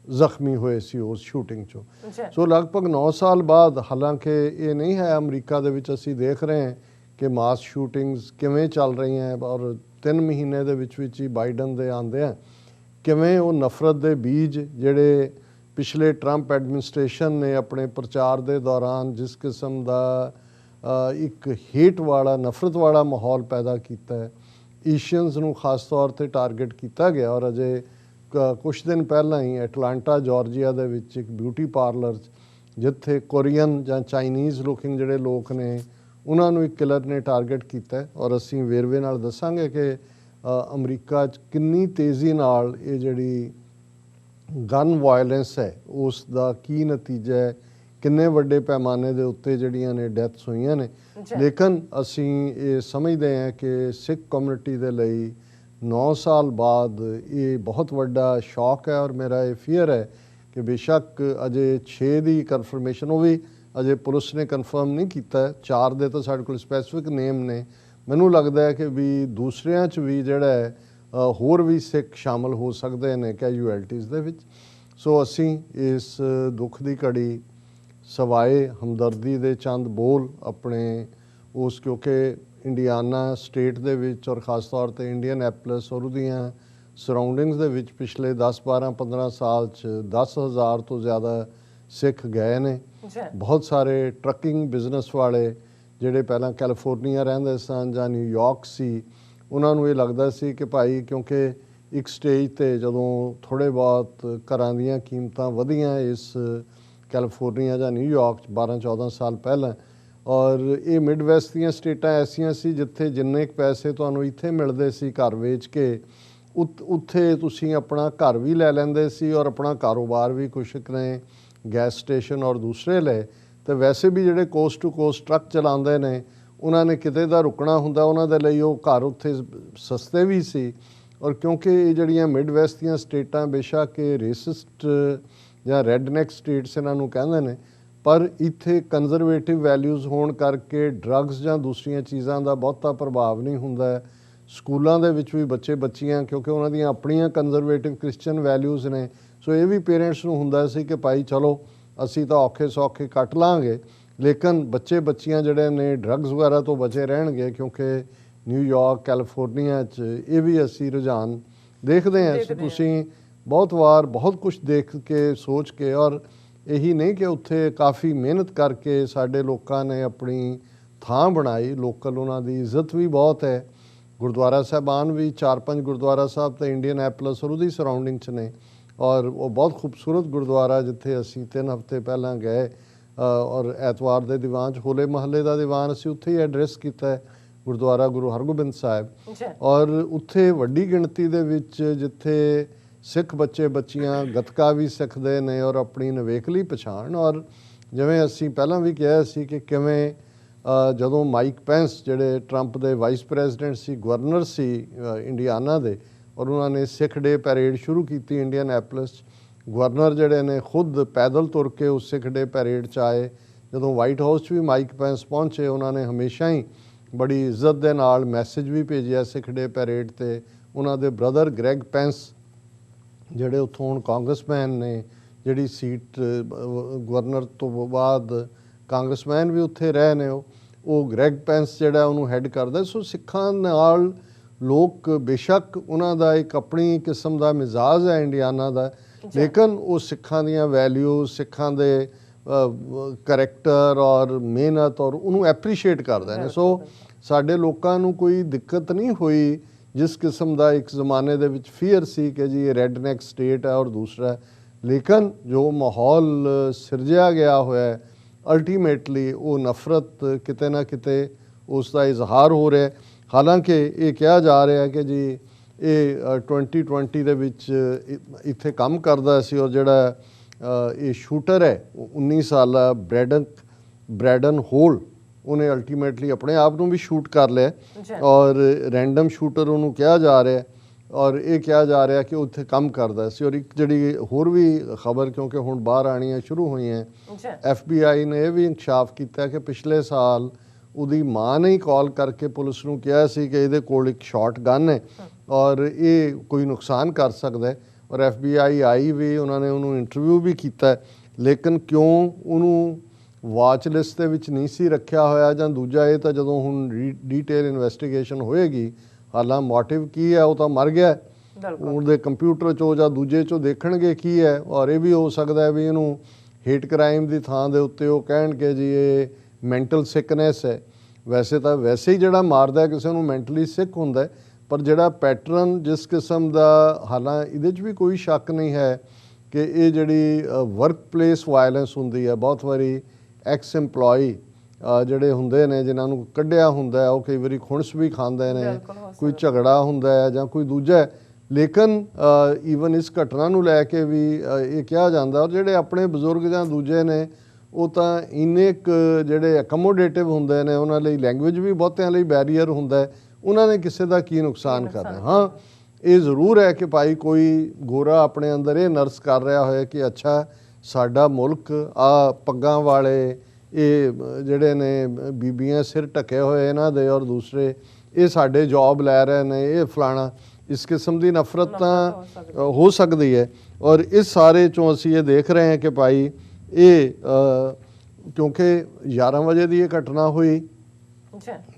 ਜ਼ਖਮੀ ਹੋਏ ਸੀ ਉਸ ਸ਼ੂਟਿੰਗ 'ਚੋਂ। ਸੋ ਲਗਭਗ 9 ਸਾਲ ਬਾਅਦ, ਹਾਲਾਂਕਿ ਇਹ ਨਹੀਂ ਹੈ ਅਮਰੀਕਾ ਦੇ ਵਿੱਚ ਅਸੀਂ ਦੇਖ ਰਹੇ ਹਾਂ ਕਿ ਮਾਸ ਸ਼ੂਟਿੰਗਸ ਕਿਵੇਂ ਚੱਲ ਰਹੀਆਂ ਔਰ 3 ਮਹੀਨੇ ਦੇ ਵਿੱਚ ਹੀ ਬਾਈਡਨ ਦੇ ਆਉਂਦੇ ਆ ਕਿਵੇਂ ਉਹ ਨਫ਼ਰਤ ਦੇ ਬੀਜ ਜਿਹੜੇ ਪਿਛਲੇ ਟਰੰਪ ਐਡਮਿਨਿਸਟ੍ਰੇਸ਼ਨ ਨੇ ਆਪਣੇ ਪ੍ਰਚਾਰ ਦੇ ਦੌਰਾਨ ਜਿਸ ਕਿਸਮ ਦਾ ਇੱਕ ਹੇਟ ਵਾਲਾ, ਨਫ਼ਰਤ ਵਾਲਾ ਮਾਹੌਲ ਪੈਦਾ ਕੀਤਾ ਹੈ, ਏਸ਼ੀਅਨਸ ਨੂੰ ਖਾਸ ਤੌਰ 'ਤੇ ਟਾਰਗੇਟ ਕੀਤਾ ਗਿਆ। ਔਰ ਅਜੇ ਕੁਛ ਦਿਨ ਪਹਿਲਾਂ ਹੀ ਐਟਲਾਂਟਾ ਜਾਰਜੀਆ ਦੇ ਵਿੱਚ ਇੱਕ ਬਿਊਟੀ ਪਾਰਲਰ ਜਿੱਥੇ ਕੋਰੀਅਨ ਜਾਂ ਚਾਈਨੀਜ਼ ਲੁਕਿੰਗ ਜਿਹੜੇ ਲੋਕ ਨੇ ਉਹਨਾਂ ਨੂੰ ਇੱਕ ਕਿਲਰ ਨੇ ਟਾਰਗੇਟ ਕੀਤਾ ਔਰ ਅਸੀਂ ਵੇਰਵੇ ਨਾਲ ਦੱਸਾਂਗੇ ਕਿ ਅਮਰੀਕਾ 'ਚ ਕਿੰਨੀ ਤੇਜ਼ੀ ਨਾਲ ਇਹ ਜਿਹੜੀ ਗਨ ਵਾਇਲੈਂਸ ਹੈ ਉਸ ਦਾ ਕੀ ਨਤੀਜਾ ਹੈ, ਕਿੰਨੇ ਵੱਡੇ ਪੈਮਾਨੇ ਦੇ ਉੱਤੇ ਜਿਹੜੀਆਂ ਨੇ ਡੈਥਸ ਹੋਈਆਂ ਨੇ। ਲੇਕਿਨ ਅਸੀਂ ਇਹ ਸਮਝਦੇ ਹਾਂ ਕਿ ਸਿੱਖ ਕਮਿਊਨਿਟੀ ਦੇ ਲਈ 9 ਸਾਲ ਬਾਅਦ ਇਹ ਬਹੁਤ ਵੱਡਾ ਸ਼ੌਕ ਹੈ ਔਰ ਮੇਰਾ ਇਹ ਫੀਅਰ ਹੈ ਕਿ ਬੇਸ਼ੱਕ ਅਜੇ 6 ਦੀ ਕਨਫਰਮੇਸ਼ਨ, ਉਹ ਵੀ ਅਜੇ ਪੁਲਿਸ ਨੇ ਕਨਫਰਮ ਨਹੀਂ ਕੀਤਾ, 4 ਦੇ ਤਾਂ ਸਾਡੇ ਕੋਲ ਸਪੈਸੀਫਿਕ ਨੇਮ ਨੇ। ਮੈਨੂੰ ਲੱਗਦਾ ਹੈ ਕਿ ਵੀ ਦੂਸਰਿਆਂ 'ਚ ਵੀ ਜਿਹੜਾ ਹੈ ਹੋਰ ਵੀ ਸਿੱਖ ਸ਼ਾਮਲ ਹੋ ਸਕਦੇ ਨੇ ਕੈਜੂਅਲਟੀਜ਼ ਦੇ ਵਿੱਚ। ਸੋ ਅਸੀਂ ਇਸ ਦੁੱਖ ਦੀ ਘੜੀ ਸਵਾਏ ਹਮਦਰਦੀ ਦੇ ਚੰਦ ਬੋਲ ਆਪਣੇ ਉਸ, ਕਿਉਂਕਿ ਇੰਡੀਆਨਾ ਸਟੇਟ ਦੇ ਵਿੱਚ ਔਰ ਖ਼ਾਸ ਤੌਰ 'ਤੇ ਇੰਡੀਅਨਐਪਲਿਸ ਔਰ ਉਹਦੀਆਂ ਸਰਾਊਂਡਿੰਗਸ ਦੇ ਵਿੱਚ ਪਿਛਲੇ 10, 12, 15 ਸਾਲ 'ਚ 10,000 ਤੋਂ ਜ਼ਿਆਦਾ ਸਿੱਖ ਗਏ ਨੇ। ਬਹੁਤ ਸਾਰੇ ਟਰੱਕਿੰਗ ਬਿਜ਼ਨਸ ਵਾਲੇ ਜਿਹੜੇ ਪਹਿਲਾਂ ਕੈਲੀਫੋਰਨੀਆ ਰਹਿੰਦੇ ਸਨ ਜਾਂ ਨਿਊਯਾਰਕ ਸੀ, ਉਹਨਾਂ ਨੂੰ ਇਹ ਲੱਗਦਾ ਸੀ ਕਿ ਭਾਈ ਕਿਉਂਕਿ ਇੱਕ ਸਟੇਜ 'ਤੇ ਜਦੋਂ ਥੋੜ੍ਹੇ ਬਹੁਤ ਘਰਾਂ ਦੀਆਂ ਕੀਮਤਾਂ ਵਧੀਆਂ ਇਸ ਕੈਲੀਫੋਰਨੀਆ ਜਾਂ ਨਿਊਯਾਰਕ 'ਚ 12-14 ਸਾਲ ਪਹਿਲਾਂ, ਔਰ ਇਹ ਮਿਡ ਵੈਸਟ ਦੀਆਂ ਸਟੇਟਾਂ ਐਸੀਆਂ ਸੀ ਜਿੱਥੇ ਜਿੰਨੇ ਕੁ ਪੈਸੇ ਤੁਹਾਨੂੰ ਇੱਥੇ ਮਿਲਦੇ ਸੀ ਘਰ ਵੇਚ ਕੇ, ਉੱਥੇ ਤੁਸੀਂ ਆਪਣਾ ਘਰ ਵੀ ਲੈ ਲੈਂਦੇ ਸੀ ਔਰ ਆਪਣਾ ਕਾਰੋਬਾਰ ਵੀ ਕੁਛ ਨੇ ਗੈਸ ਸਟੇਸ਼ਨ ਔਰ ਦੂਸਰੇ ਲਏ। ਤੇ ਵੈਸੇ ਵੀ ਜਿਹੜੇ ਕੋਸਟ ਟੂ ਕੋਸਟ ਟਰੱਕ ਚਲਾਉਂਦੇ ਨੇ ਉਹਨਾਂ ਨੇ ਕਿਤੇ ਦਾ ਰੁਕਣਾ ਹੁੰਦਾ, ਉਹਨਾਂ ਦੇ ਲਈ ਉਹ ਘਰ ਉੱਥੇ ਸਸਤੇ ਵੀ ਸੀ। ਔਰ ਕਿਉਂਕਿ ਇਹ ਜਿਹੜੀਆਂ ਮਿਡ ਵੈਸਟ ਦੀਆਂ ਸਟੇਟਾਂ ਬੇਸ਼ੱਕ ਇਹ ਰੇਸਿਸਟ ਜਾਂ ਰੈਡਨੈਕ ਸਟੇਟਸ ਇਹਨਾਂ ਨੂੰ ਕਹਿੰਦੇ ਨੇ, ਪਰ ਇੱਥੇ ਕੰਜ਼ਰਵੇਟਿਵ ਵੈਲਿਊਜ਼ ਹੋਣ ਕਰਕੇ ਡਰੱਗਸ ਜਾਂ ਦੂਸਰੀਆਂ ਚੀਜ਼ਾਂ ਦਾ ਬਹੁਤਾ ਪ੍ਰਭਾਵ ਨਹੀਂ ਹੁੰਦਾ। ਸਕੂਲਾਂ ਦੇ ਵਿੱਚ ਵੀ ਬੱਚੇ ਬੱਚੀਆਂ ਕਿਉਂਕਿ ਉਹਨਾਂ ਦੀਆਂ ਆਪਣੀਆਂ ਕੰਜ਼ਰਵੇਟਿਵ ਕ੍ਰਿਸਚਨ ਵੈਲਿਊਜ਼ ਨੇ, ਸੋ ਇਹ ਵੀ ਪੇਰੈਂਟਸ ਨੂੰ ਹੁੰਦਾ ਸੀ ਕਿ ਭਾਈ ਚਲੋ ਅਸੀਂ ਤਾਂ ਔਖੇ ਸੌਖੇ ਕੱਟ ਲਾਂਗੇ, ਲੇਕਿਨ ਬੱਚੇ ਬੱਚੀਆਂ ਜਿਹੜੇ ਨੇ ਡਰੱਗਸ ਵਗੈਰਾ ਤੋਂ ਬਚੇ ਰਹਿਣਗੇ, ਕਿਉਂਕਿ ਨਿਊਯਾਰਕ ਕੈਲੀਫੋਰਨੀਆ 'ਚ ਇਹ ਵੀ ਅਸੀਂ ਰੁਝਾਨ ਦੇਖਦੇ ਹਾਂ। ਸੋ ਤੁਸੀਂ ਬਹੁਤ ਵਾਰ ਬਹੁਤ ਕੁਝ ਦੇਖ ਕੇ ਸੋਚ ਕੇ, ਔਰ ਇਹੀ ਨਹੀਂ ਕਿ ਉੱਥੇ ਕਾਫੀ ਮਿਹਨਤ ਕਰਕੇ ਸਾਡੇ ਲੋਕਾਂ ਨੇ ਆਪਣੀ ਥਾਂ ਬਣਾਈ, ਲੋਕਲ ਉਹਨਾਂ ਦੀ ਇੱਜ਼ਤ ਵੀ ਬਹੁਤ ਹੈ। ਗੁਰਦੁਆਰਾ ਸਾਹਿਬਾਨ ਵੀ 4-5 ਗੁਰਦੁਆਰਾ ਸਾਹਿਬ ਤਾਂ ਇੰਡੀਅਨ ਐਪਲਸ ਔਰ ਉਹਦੀ ਸਰਾਊਂਡਿੰਗ 'ਚ ਨੇ, ਔਰ ਉਹ ਬਹੁਤ ਖੂਬਸੂਰਤ ਗੁਰਦੁਆਰਾ ਜਿੱਥੇ ਅਸੀਂ 3 ਹਫ਼ਤੇ ਪਹਿਲਾਂ ਗਏ ਔਰ ਐਤਵਾਰ ਦੇ ਦੀਵਾਨ 'ਚ ਹੋਲੇ ਮਹੱਲੇ ਦਾ ਦੀਵਾਨ ਅਸੀਂ ਉੱਥੇ ਹੀ ਐਡਰੈਸ ਕੀਤਾ ਹੈ, ਗੁਰਦੁਆਰਾ ਗੁਰੂ ਹਰਗੋਬਿੰਦ ਸਾਹਿਬ। ਔਰ ਉੱਥੇ ਵੱਡੀ ਗਿਣਤੀ ਦੇ ਵਿੱਚ ਜਿੱਥੇ ਸਿੱਖ ਬੱਚੇ ਬੱਚੀਆਂ ਗੱਤਕਾ ਵੀ ਸਿੱਖਦੇ ਨੇ ਔਰ ਆਪਣੀ ਨਿਵੇਕਲੀ ਪਛਾਣ, ਔਰ ਜਿਵੇਂ ਅਸੀਂ ਪਹਿਲਾਂ ਵੀ ਕਿਹਾ ਸੀ ਕਿ ਕਿਵੇਂ ਜਦੋਂ ਮਾਈਕ ਪੈਂਸ ਜਿਹੜੇ ਟਰੰਪ ਦੇ ਵਾਈਸ ਪ੍ਰੈਜ਼ੀਡੈਂਟ ਸੀ, ਗਵਰਨਰ ਸੀ ਇੰਡੀਆਨਾ ਦੇ, ਔਰ ਉਹਨਾਂ ਨੇ ਸਿੱਖ ਡੇ ਪੈਰੇਡ ਸ਼ੁਰੂ ਕੀਤੀ ਇੰਡੀਅਨ ਐਪਲਸ 'ਚ, ਗਵਰਨਰ ਜਿਹੜੇ ਨੇ ਖੁਦ ਪੈਦਲ ਤੁਰ ਕੇ ਉਸ ਸਿੱਖ ਡੇ ਪੈਰੇਡ 'ਚ ਆਏ। ਜਦੋਂ ਵਾਈਟ ਹਾਊਸ 'ਚ ਵੀ ਮਾਈਕ ਪੈਂਸ ਪਹੁੰਚੇ, ਉਹਨਾਂ ਨੇ ਹਮੇਸ਼ਾ ਹੀ ਬੜੀ ਇੱਜ਼ਤ ਦੇ ਨਾਲ ਮੈਸੇਜ ਵੀ ਭੇਜਿਆ ਸਿੱਖ ਡੇ ਪੈਰੇਡ 'ਤੇ। ਉਹਨਾਂ ਦੇ ਬ੍ਰਦਰ ਗ੍ਰੈਗ ਪੈਂਸ ਜਿਹੜੇ ਉੱਥੋਂ ਹੁਣ ਕਾਂਗਰਸਮੈਨ ਨੇ, ਜਿਹੜੀ ਸੀਟ ਗਵਰਨਰ ਤੋਂ ਬਾਅਦ ਕਾਂਗਰਸਮੈਨ ਵੀ ਉੱਥੇ ਰਹੇ ਨੇ, ਉਹ ਗ੍ਰੈਗ ਪੈਂਸ ਜਿਹੜਾ ਉਹਨੂੰ ਹੈੱਡ ਕਰਦਾ। ਸੋ ਸਿੱਖਾਂ ਨਾਲ ਲੋਕ ਬੇਸ਼ੱਕ ਉਹਨਾਂ ਦਾ ਇੱਕ ਆਪਣੀ ਕਿਸਮ ਦਾ ਮਿਜ਼ਾਜ ਹੈ ਇੰਡੀਆਨਾ ਦਾ, ਲੇਕਿਨ ਉਹ ਸਿੱਖਾਂ ਦੀਆਂ ਵੈਲਿਊ, ਸਿੱਖਾਂ ਦੇ ਕਰੈਕਟਰ ਔਰ ਮਿਹਨਤ ਔਰ ਉਹਨੂੰ ਐਪਰੀਸ਼ੀਏਟ ਕਰਦੇ ਨੇ। ਸੋ ਸਾਡੇ ਲੋਕਾਂ ਨੂੰ ਕੋਈ ਦਿੱਕਤ ਨਹੀਂ ਹੋਈ ਜਿਸ ਕਿਸਮ ਦਾ ਇੱਕ ਜ਼ਮਾਨੇ ਦੇ ਵਿੱਚ ਫੀਅਰ ਸੀ ਕਿ ਜੀ ਇਹ ਰੈਡਨੈਕ ਸਟੇਟ ਹੈ ਔਰ ਦੂਸਰਾ, ਲੇਕਿਨ ਜੋ ਮਾਹੌਲ ਸਿਰਜਿਆ ਗਿਆ ਹੋਇਆ ਹੈ ਅਲਟੀਮੇਟਲੀ ਉਹ ਨਫ਼ਰਤ ਕਿਤੇ ਨਾ ਕਿਤੇ ਉਸ ਦਾ ਇਜ਼ਹਾਰ ਹੋ ਰਿਹਾ। ਹਾਲਾਂਕਿ ਇਹ ਕਿਹਾ ਜਾ ਰਿਹਾ ਕਿ ਜੀ ਇਹ 2020 ਦੇ ਵਿੱਚ ਇੱਥੇ ਕੰਮ ਕਰਦਾ ਸੀ ਔਰ ਜਿਹੜਾ ਇਹ ਸ਼ੂਟਰ ਹੈ 19 ਸਾਲਾ ਬ੍ਰੈਡਨ ਹੋਲ, ਉਹਨੇ ਅਲਟੀਮੇਟਲੀ ਆਪਣੇ ਆਪ ਨੂੰ ਵੀ ਸ਼ੂਟ ਕਰ ਲਿਆ ਔਰ ਰੈਂਡਮ ਸ਼ੂਟਰ ਉਹਨੂੰ ਕਿਹਾ ਜਾ ਰਿਹਾ, ਔਰ ਇਹ ਕਿਹਾ ਜਾ ਰਿਹਾ ਕਿ ਉੱਥੇ ਕੰਮ ਕਰਦਾ ਸੀ। ਔਰ ਇੱਕ ਜਿਹੜੀ ਹੋਰ ਵੀ ਖਬਰ ਕਿਉਂਕਿ ਹੁਣ ਬਾਹਰ ਆਉਣੀਆਂ ਸ਼ੁਰੂ ਹੋਈਆਂ, FBI ਨੇ ਇਹ ਵੀ ਇਨਕਸ਼ਾਫ ਕੀਤਾ ਕਿ ਪਿਛਲੇ ਸਾਲ ਉਹਦੀ ਮਾਂ ਨੇ ਹੀ ਕਾਲ ਕਰਕੇ ਪੁਲਿਸ ਨੂੰ ਕਿਹਾ ਸੀ ਕਿ ਇਹਦੇ ਕੋਲ ਇੱਕ ਸ਼ਾਟ ਗਨ ਹੈ ਔਰ ਇਹ ਕੋਈ ਨੁਕਸਾਨ ਕਰ ਸਕਦਾ ਹੈ। ਔਰ FBI ਆਈ ਵੀ, ਉਹਨਾਂ ਨੇ ਉਹਨੂੰ ਇੰਟਰਵਿਊ ਵੀ ਕੀਤਾ, ਲੇਕਿਨ ਕਿਉਂ ਉਹਨੂੰ ਵਾਚ ਲਿਸਟ ਦੇ ਵਿੱਚ ਨਹੀਂ ਸੀ ਰੱਖਿਆ ਹੋਇਆ ਜਾਂ ਦੂਜਾ ਇਹ ਤਾਂ ਜਦੋਂ ਹੁਣ ਡੀਟੇਲ ਇਨਵੈਸਟੀਗੇਸ਼ਨ ਹੋਏਗੀ, ਹਾਲਾਂ ਮੋਟਿਵ ਕੀ ਹੈ ਉਹ ਤਾਂ ਮਰ ਗਿਆ, ਉਹਦੇ ਕੰਪਿਊਟਰ 'ਚੋਂ ਜਾਂ ਦੂਜੇ 'ਚੋਂ ਦੇਖਣਗੇ ਕੀ ਹੈ। ਔਰ ਇਹ ਵੀ ਹੋ ਸਕਦਾ ਹੈ ਵੀ ਇਹਨੂੰ ਹੇਟ ਕ੍ਰਾਈਮ ਦੀ ਥਾਂ ਦੇ ਉੱਤੇ ਉਹ ਕਹਿਣਗੇ ਜੀ ਇਹ ਮੈਂਟਲ ਸਿਕਨੈਸ ਹੈ। ਵੈਸੇ ਤਾਂ ਵੈਸੇ ਹੀ ਜਿਹੜਾ ਮਾਰਦਾ ਕਿਸੇ ਨੂੰ ਮੈਂਟਲੀ ਸਿਕ ਹੁੰਦਾ, ਪਰ ਜਿਹੜਾ ਪੈਟਰਨ ਜਿਸ ਕਿਸਮ ਦਾ, ਹਾਲਾਂ ਇਹਦੇ 'ਚ ਵੀ ਕੋਈ ਸ਼ੱਕ ਨਹੀਂ ਹੈ ਕਿ ਇਹ ਜਿਹੜੀ ਵਰਕ ਪਲੇਸ ਵਾਇਲੈਂਸ ਹੁੰਦੀ ਹੈ, ਬਹੁਤ ਵਾਰੀ ਐਕਸ ਐਮਪਲੋਈ ਜਿਹੜੇ ਹੁੰਦੇ ਨੇ ਜਿਨ੍ਹਾਂ ਨੂੰ ਕੱਢਿਆ ਹੁੰਦਾ ਉਹ ਕਈ ਵਾਰੀ ਖੁਣਸ ਵੀ ਖਾਂਦੇ ਨੇ, ਕੋਈ ਝਗੜਾ ਹੁੰਦਾ ਹੈ ਜਾਂ ਕੋਈ ਦੂਜਾ, ਲੇਕਿਨ ਈਵਨ ਇਸ ਘਟਨਾ ਨੂੰ ਲੈ ਕੇ ਵੀ ਇਹ ਕਿਹਾ ਜਾਂਦਾ। ਔਰ ਜਿਹੜੇ ਆਪਣੇ ਬਜ਼ੁਰਗ ਜਾਂ ਦੂਜੇ ਨੇ ਉਹ ਤਾਂ ਇੰਨੇ ਕੁ ਜਿਹੜੇ ਅਕਮੋਡੇਟਿਵ ਹੁੰਦੇ ਨੇ, ਉਹਨਾਂ ਲਈ ਲੈਂਗੁਏਜ ਵੀ ਬਹੁਤਿਆਂ ਲਈ ਬੈਰੀਅਰ ਹੁੰਦਾ, ਉਹਨਾਂ ਨੇ ਕਿਸੇ ਦਾ ਕੀ ਨੁਕਸਾਨ ਕਰਨਾ। ਹਾਂ, ਇਹ ਜ਼ਰੂਰ ਹੈ ਕਿ ਭਾਈ ਕੋਈ ਗੋਰਾ ਆਪਣੇ ਅੰਦਰ ਇਹ ਨਰਸ ਕਰ ਰਿਹਾ ਹੋਇਆ ਕਿ ਅੱਛਾ ਸਾਡਾ ਮੁਲਕ ਆ ਪੱਗਾਂ ਵਾਲੇ ਇਹ ਜਿਹੜੇ ਨੇ ਬੀਬੀਆਂ ਸਿਰ ਢੱਕੇ ਹੋਏ ਇਹਨਾਂ ਦੇ ਔਰ ਦੂਸਰੇ ਇਹ ਸਾਡੇ ਜੌਬ ਲੈ ਰਹੇ ਨੇ, ਇਹ ਫਲਾਣਾ, ਇਸ ਕਿਸਮ ਦੀ ਨਫ਼ਰਤ ਤਾਂ ਹੋ ਸਕਦੀ ਹੈ। ਔਰ ਇਸ ਸਾਰੇ 'ਚੋਂ ਅਸੀਂ ਇਹ ਦੇਖ ਰਹੇ ਹਾਂ ਕਿ ਭਾਈ ਇਹ ਕਿਉਂਕਿ 11 ਵਜੇ ਦੀ ਇਹ ਘਟਨਾ ਹੋਈ,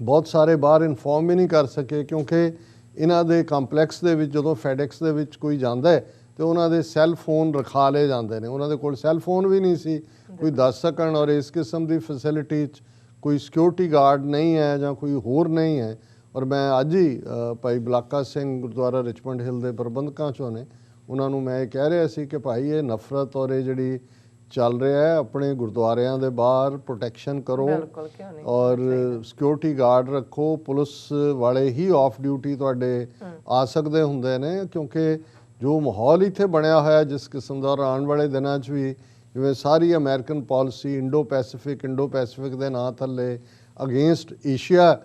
ਬਹੁਤ ਸਾਰੇ ਬਾਹਰ ਇਨਫੋਰਮ ਵੀ ਨਹੀਂ ਕਰ ਸਕੇ ਕਿਉਂਕਿ ਇਹਨਾਂ ਦੇ ਕੰਪਲੈਕਸ ਦੇ ਵਿੱਚ ਜਦੋਂ ਫੈਡੈਕਸ ਦੇ ਵਿੱਚ ਕੋਈ ਜਾਂਦਾ ਹੈ ਤੇ ਉਹਨਾਂ ਦੇ ਸੈੱਲ ਫੋਨ ਰਖਾ ਲਏ ਜਾਂਦੇ ਨੇ, ਉਹਨਾਂ ਦੇ ਕੋਲ ਸੈੱਲ ਫੋਨ ਵੀ ਨਹੀਂ ਸੀ ਕੋਈ ਦੱਸ ਸਕਣ। ਔਰ ਇਸ ਕਿਸਮ ਦੀ ਫੈਸਿਲਿਟੀ 'ਚ ਕੋਈ ਸਿਕਿਉਰਿਟੀ ਗਾਰਡ ਨਹੀਂ ਹੈ ਜਾਂ ਕੋਈ ਹੋਰ ਨਹੀਂ ਹੈ। ਔਰ ਮੈਂ ਅੱਜ ਹੀ ਭਾਈ ਬਲਾਕਾ ਸਿੰਘ ਗੁਰਦੁਆਰਾ ਰਿਚਮੰਡ ਹਿੱਲ ਦੇ ਪ੍ਰਬੰਧਕਾਂ 'ਚੋਂ ਨੇ, ਉਹਨਾਂ ਨੂੰ ਮੈਂ ਇਹ ਕਹਿ ਰਿਹਾ ਸੀ ਕਿ ਭਾਈ ਇਹ ਨਫ਼ਰਤ ਔਰ ਇਹ ਜਿਹੜੀ ਚੱਲ ਰਿਹਾ ਹੈ, ਆਪਣੇ ਗੁਰਦੁਆਰਿਆਂ ਦੇ ਬਾਹਰ ਪ੍ਰੋਟੈਕਸ਼ਨ ਕਰੋ ਬਿਲਕੁਲ, ਕਿਉਂ ਨਹੀਂ ਔਰ ਸਿਕਿਉਰਿਟੀ ਗਾਰਡ ਰੱਖੋ। ਪੁਲਿਸ ਵਾਲੇ ਹੀ ਆਫ ਡਿਊਟੀ ਤੁਹਾਡੇ ਆ ਸਕਦੇ ਹੁੰਦੇ ਨੇ, ਕਿਉਂਕਿ ਜੋ ਮਾਹੌਲ ਇੱਥੇ ਬਣਿਆ ਹੋਇਆ ਜਿਸ ਕਿਸਮ ਦਾ, ਔਰ ਆਉਣ ਵਾਲੇ ਦਿਨਾਂ 'ਚ ਵੀ ਜਿਵੇਂ ਸਾਰੀ ਅਮਰੀਕਨ ਪਾਲਿਸੀ ਇੰਡੋ ਪੈਸੀਫਿਕ ਦੇ ਨਾਂ ਥੱਲੇ ਅਗੇਂਸਟ ਏਸ਼ੀਆ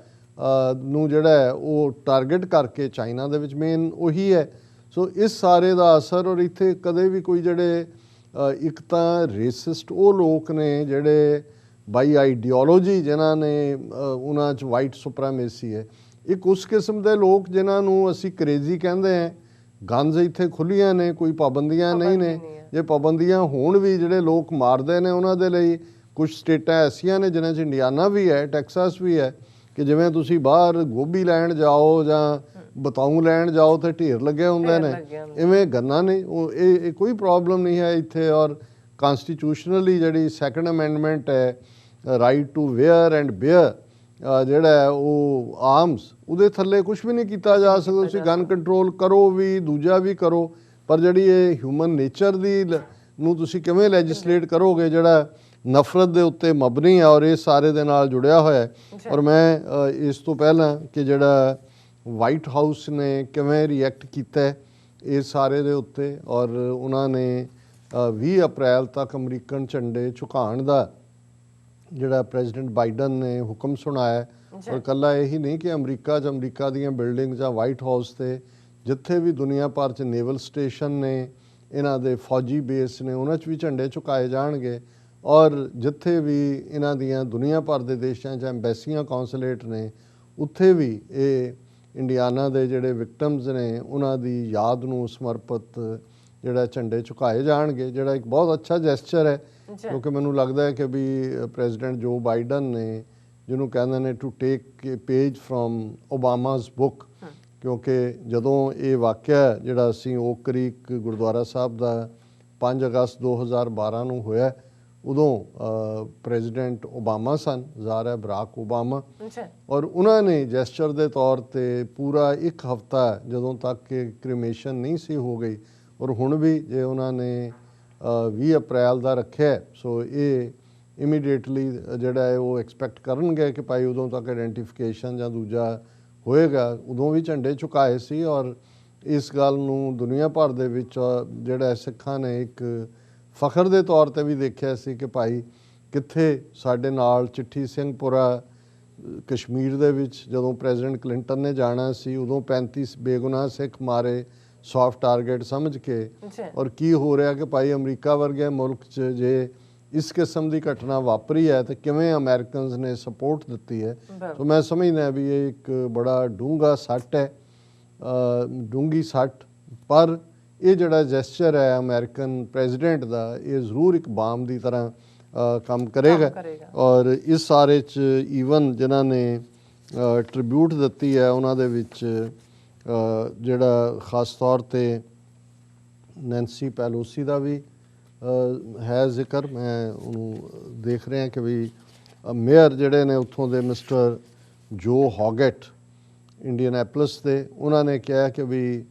ਨੂੰ ਜਿਹੜਾ ਹੈ ਉਹ ਟਾਰਗੇਟ ਕਰਕੇ ਚਾਈਨਾ ਦੇ ਵਿੱਚ ਮੇਨ ਉਹੀ ਹੈ। ਸੋ ਇਸ ਸਾਰੇ ਦਾ ਅਸਰ, ਔਰ ਇੱਥੇ ਕਦੇ ਵੀ ਕੋਈ ਜਿਹੜੇ ਇੱਕ ਤਾਂ ਰੇਸਿਸਟ ਉਹ ਲੋਕ ਨੇ ਜਿਹੜੇ ਬਾਈ ਆਈਡੀਓਲੋਜੀ ਜਿਨ੍ਹਾਂ ਨੇ ਉਹਨਾਂ 'ਚ ਵਾਈਟ ਸੁਪਰਾਮੇਸੀ ਹੈ, ਇੱਕ ਉਸ ਕਿਸਮ ਦੇ ਲੋਕ ਜਿਨ੍ਹਾਂ ਨੂੰ ਅਸੀਂ ਕਰੇਜ਼ੀ ਕਹਿੰਦੇ ਹਾਂ। ਗਨਜ਼ ਇੱਥੇ ਖੁੱਲੀਆਂ ਨੇ, ਕੋਈ ਪਾਬੰਦੀਆਂ ਨਹੀਂ ਨੇ। ਜੇ ਪਾਬੰਦੀਆਂ ਹੋਣ ਵੀ ਜਿਹੜੇ ਲੋਕ ਮਾਰਦੇ ਨੇ ਉਹਨਾਂ ਦੇ ਲਈ ਕੁਝ ਸਟੇਟਾਂ ਐਸੀਆਂ ਨੇ ਜਿਨ੍ਹਾਂ 'ਚ ਇੰਡੀਆਨਾ ਵੀ ਹੈ, ਟੈਕਸਾਸ ਵੀ ਹੈ, ਕਿ ਜਿਵੇਂ ਤੁਸੀਂ ਬਾਹਰ ਗੋਭੀ ਲੈਣ ਜਾਓ ਜਾਂ ਬਤਾਊ ਲੈਣ ਜਾਓ ਤੇ ਢੇਰ ਲੱਗੇ ਹੁੰਦੇ ਨੇ, ਇਵੇਂ ਗੰਨਾ ਨਹੀਂ, ਉਹ ਇਹ ਕੋਈ ਪ੍ਰੋਬਲਮ ਨਹੀਂ ਹੈ ਇੱਥੇ। ਔਰ ਕਨਸਟੀਟਿਊਸ਼ਨਲੀ ਜਿਹੜੀ ਸੈਕੰਡ ਅਮੈਂਡਮੈਂਟ ਹੈ, right to wear and bear ਜਿਹੜਾ ਹੈ ਉਹ ਆਰਮਸ, ਉਹਦੇ ਥੱਲੇ ਕੁਝ ਵੀ ਨਹੀਂ ਕੀਤਾ ਜਾ ਸਕਦਾ। ਤੁਸੀਂ ਗਨ ਕੰਟਰੋਲ ਕਰੋ ਵੀ, ਦੂਜਾ ਵੀ ਕਰੋ, ਪਰ ਜਿਹੜੀ ਇਹ ਹਿਊਮਨ ਨੇਚਰ ਦੀ ਨੂੰ ਤੁਸੀਂ ਕਿਵੇਂ ਲੈਜਿਸਲੇਟ ਕਰੋਗੇ ਜਿਹੜਾ ਨਫ਼ਰਤ ਦੇ ਉੱਤੇ ਮਬਨੀ ਹੈ ਔਰ ਇਹ ਸਾਰੇ ਦੇ ਨਾਲ ਜੁੜਿਆ ਹੋਇਆ ਹੈ। ਔਰ ਮੈਂ ਇਸ ਤੋਂ ਪਹਿਲਾਂ ਕਿ ਜਿਹੜਾ ਵਾਈਟ ਹਾਊਸ ਨੇ ਕਿਵੇਂ ਰਿਐਕਟ ਕੀਤਾ ਹੈ ਇਸ ਸਾਰੇ ਦੇ ਉੱਤੇ, ਔਰ ਉਹਨਾਂ ਨੇ 20 ਅਪ੍ਰੈਲ ਤੱਕ ਅਮਰੀਕਨ ਝੰਡੇ ਝੁਕਾਉਣ ਦਾ ਜਿਹੜਾ ਪ੍ਰੈਜ਼ੀਡੈਂਟ ਬਾਈਡਨ ਨੇ ਹੁਕਮ ਸੁਣਾਇਆ। ਔਰ ਇਕੱਲਾ ਇਹੀ ਨਹੀਂ ਕਿ ਅਮਰੀਕਾ ਦੀਆਂ ਬਿਲਡਿੰਗ ਜਾਂ ਵਾਈਟ ਹਾਊਸ ਤੇ ਜਿੱਥੇ ਵੀ ਦੁਨੀਆ ਭਰ 'ਚ ਨੇਵਲ ਸਟੇਸ਼ਨ ਨੇ, ਇਹਨਾਂ ਦੇ ਫੌਜੀ ਬੇਸ ਨੇ, ਉਹਨਾਂ 'ਚ ਵੀ ਝੰਡੇ ਝੁਕਾਏ ਜਾਣਗੇ। ਔਰ ਜਿੱਥੇ ਵੀ ਇਹਨਾਂ ਦੀਆਂ ਦੁਨੀਆ ਭਰ ਦੇ ਦੇਸ਼ਾਂ 'ਚ ਐਮਬੈਸੀਆਂ ਕੌਂਸੂਲੇਟ ਨੇ, ਉੱਥੇ ਵੀ ਇਹ ਇੰਡੀਆਨਾ ਦੇ ਜਿਹੜੇ ਵਿਕਟਮਸ ਨੇ ਉਹਨਾਂ ਦੀ ਯਾਦ ਨੂੰ ਸਮਰਪਿਤ ਜਿਹੜਾ ਝੰਡੇ ਝੁਕਾਏ ਜਾਣਗੇ, ਜਿਹੜਾ ਇੱਕ ਬਹੁਤ ਅੱਛਾ ਜੈਸਚਰ ਹੈ। ਕਿਉਂਕਿ ਮੈਨੂੰ ਲੱਗਦਾ ਹੈ ਕਿ ਵੀ ਪ੍ਰੈਜ਼ੀਡੈਂਟ ਜੋ ਬਾਈਡਨ ਨੇ, ਜਿਹਨੂੰ ਕਹਿੰਦੇ ਨੇ to take a page from Obama's book, ਕਿਉਂਕਿ ਜਦੋਂ ਇਹ ਵਾਕਿਆ ਜਿਹੜਾ ਅਸੀਂ ਓਕ ਕਰੀਕ ਗੁਰਦੁਆਰਾ ਸਾਹਿਬ ਦਾ 5 ਅਗਸਤ 2012 ਨੂੰ ਹੋਇਆ, ਉਦੋਂ ਪ੍ਰੈਜ਼ੀਡੈਂਟ ਓਬਾਮਾ ਸਨ, ਜ਼ਾਹਰ ਹੈ ਬਰਾਕ ਓਬਾਮਾ, ਔਰ ਉਹਨਾਂ ਨੇ ਜੈਸਚਰ ਦੇ ਤੌਰ 'ਤੇ ਪੂਰਾ 1 ਹਫ਼ਤਾ ਜਦੋਂ ਤੱਕ ਕਿ ਕ੍ਰੀਮੇਸ਼ਨ ਨਹੀਂ ਸੀ ਹੋ ਗਈ, ਔਰ ਹੁਣ ਵੀ ਜੇ ਉਹਨਾਂ ਨੇ 20 ਅਪ੍ਰੈਲ ਦਾ ਰੱਖਿਆ, ਸੋ ਇਹ ਇਮੀਡੀਏਟਲੀ ਜਿਹੜਾ ਹੈ ਉਹ ਐਕਸਪੈਕਟ ਕਰਨਗੇ ਕਿ ਭਾਈ ਉਦੋਂ ਤੱਕ ਆਇਡੈਂਟੀਫਿਕੇਸ਼ਨ ਜਾਂ ਦੂਜਾ ਹੋਏਗਾ। ਉਦੋਂ ਵੀ ਝੰਡੇ ਝੁਕਾਏ ਸੀ, ਔਰ ਇਸ ਗੱਲ ਨੂੰ ਦੁਨੀਆ ਭਰ ਦੇ ਵਿੱਚ ਜਿਹੜਾ ਸਿੱਖਾਂ ਨੇ ਇੱਕ ਫਖਰ ਦੇ ਤੌਰ 'ਤੇ ਵੀ ਦੇਖਿਆ ਸੀ ਕਿ ਭਾਈ ਕਿੱਥੇ ਸਾਡੇ ਨਾਲ ਚਿੱਠੀ ਸਿੰਘਪੁਰਾ ਕਸ਼ਮੀਰ ਦੇ ਵਿੱਚ ਜਦੋਂ ਪ੍ਰੈਜ਼ੀਡੈਂਟ ਕਲਿੰਟਨ ਨੇ ਜਾਣਾ ਸੀ, ਉਦੋਂ 35 ਬੇਗੁਨਾਹ ਸਿੱਖ ਮਾਰੇ ਸੌਫਟ ਟਾਰਗੇਟ ਸਮਝ ਕੇ। ਔਰ ਕੀ ਹੋ ਰਿਹਾ ਕਿ ਭਾਈ ਅਮਰੀਕਾ ਵਰਗੇ ਮੁਲਕ 'ਚ ਜੇ ਇਸ ਕਿਸਮ ਦੀ ਘਟਨਾ ਵਾਪਰੀ ਹੈ ਤਾਂ ਕਿਵੇਂ ਅਮਰੀਕਨਸ ਨੇ ਸਪੋਰਟ ਦਿੱਤੀ ਹੈ। ਸੋ ਮੈਂ ਸਮਝਦਾ ਵੀ ਇਹ ਇੱਕ ਬੜਾ ਡੂੰਘਾ ਸੱਟ ਹੈ, ਡੂੰਘੀ ਸੱਟ, ਪਰ ਇਹ ਜਿਹੜਾ ਜੈਸਚਰ ਹੈ ਅਮਰੀਕਨ ਪ੍ਰੈਜ਼ੀਡੈਂਟ ਦਾ, ਇਹ ਜ਼ਰੂਰ ਇੱਕ ਬਾਮ ਦੀ ਤਰ੍ਹਾਂ ਕੰਮ ਕਰੇਗਾ। ਔਰ ਇਸ ਸਾਰੇ 'ਚ ਈਵਨ ਜਿਨ੍ਹਾਂ ਨੇ ਟ੍ਰਿਬਿਊਟ ਦਿੱਤੀ ਹੈ ਉਹਨਾਂ ਦੇ ਵਿੱਚ ਜਿਹੜਾ ਖਾਸ ਤੌਰ 'ਤੇ ਨੈਂਸੀ ਪੈਲੋਸੀ ਦਾ ਵੀ ਹੈ ਜ਼ਿਕਰ। ਮੈਂ ਉਹਨੂੰ ਦੇਖ ਰਿਹਾ ਕਿ ਵੀ ਮੇਅਰ ਜਿਹੜੇ ਨੇ ਉੱਥੋਂ ਦੇ ਮਿਸਟਰ ਜੋ ਹੌਗਟ ਇੰਡੀਅਨੈਪੋਲਿਸ ਦੇ, ਉਹਨਾਂ ਨੇ ਕਿਹਾ ਕਿ ਵੀ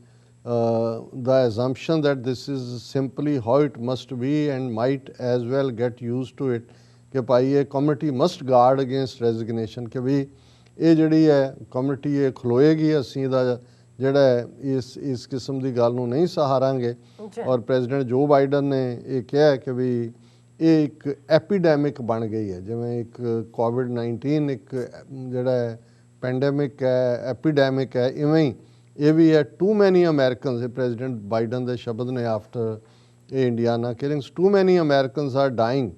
the assumption that this is simply how it must be and might as well get used to it ਕਿ ਭਾਈ ਇਹ committee must guard against resignation, ਕਿ ਵੀ ਇਹ ਜਿਹੜੀ ਹੈ ਕਮਿਟੀ ਇਹ ਖਲੋਏਗੀ, ਅਸੀਂ ਇਹਦਾ ਜਿਹੜਾ ਇਸ ਕਿਸਮ ਦੀ ਗੱਲ ਨੂੰ ਨਹੀਂ ਸਹਾਰਾਂਗੇ। ਔਰ ਪ੍ਰੈਜ਼ੀਡੈਂਟ ਜੋ ਬਾਈਡਨ ਨੇ ਇਹ ਕਿਹਾ ਕਿ ਵੀ ਇਹ ਇੱਕ ਐਪੀਡੈਮਿਕ ਬਣ ਗਈ ਹੈ, ਜਿਵੇਂ ਇੱਕ ਕੋਵਿਡ-19 ਇੱਕ ਜਿਹੜਾ ਹੈ ਪੈਂਡੈਮਿਕ ਹੈ, ਐਪੀਡੈਮਿਕ ਹੈ, ਇਵੇਂ ਹੀ ਇਹ ਵੀ ਹੈ। ਟੂ ਮੈਨੀ ਅਮਰੀਕਨਸ, ਇਹ ਪ੍ਰੈਜ਼ੀਡੈਂਟ ਬਾਈਡਨ ਦੇ ਸ਼ਬਦ ਨੇ ਆਫਟਰ ਇਹ Indiana killings, too many Americans are dying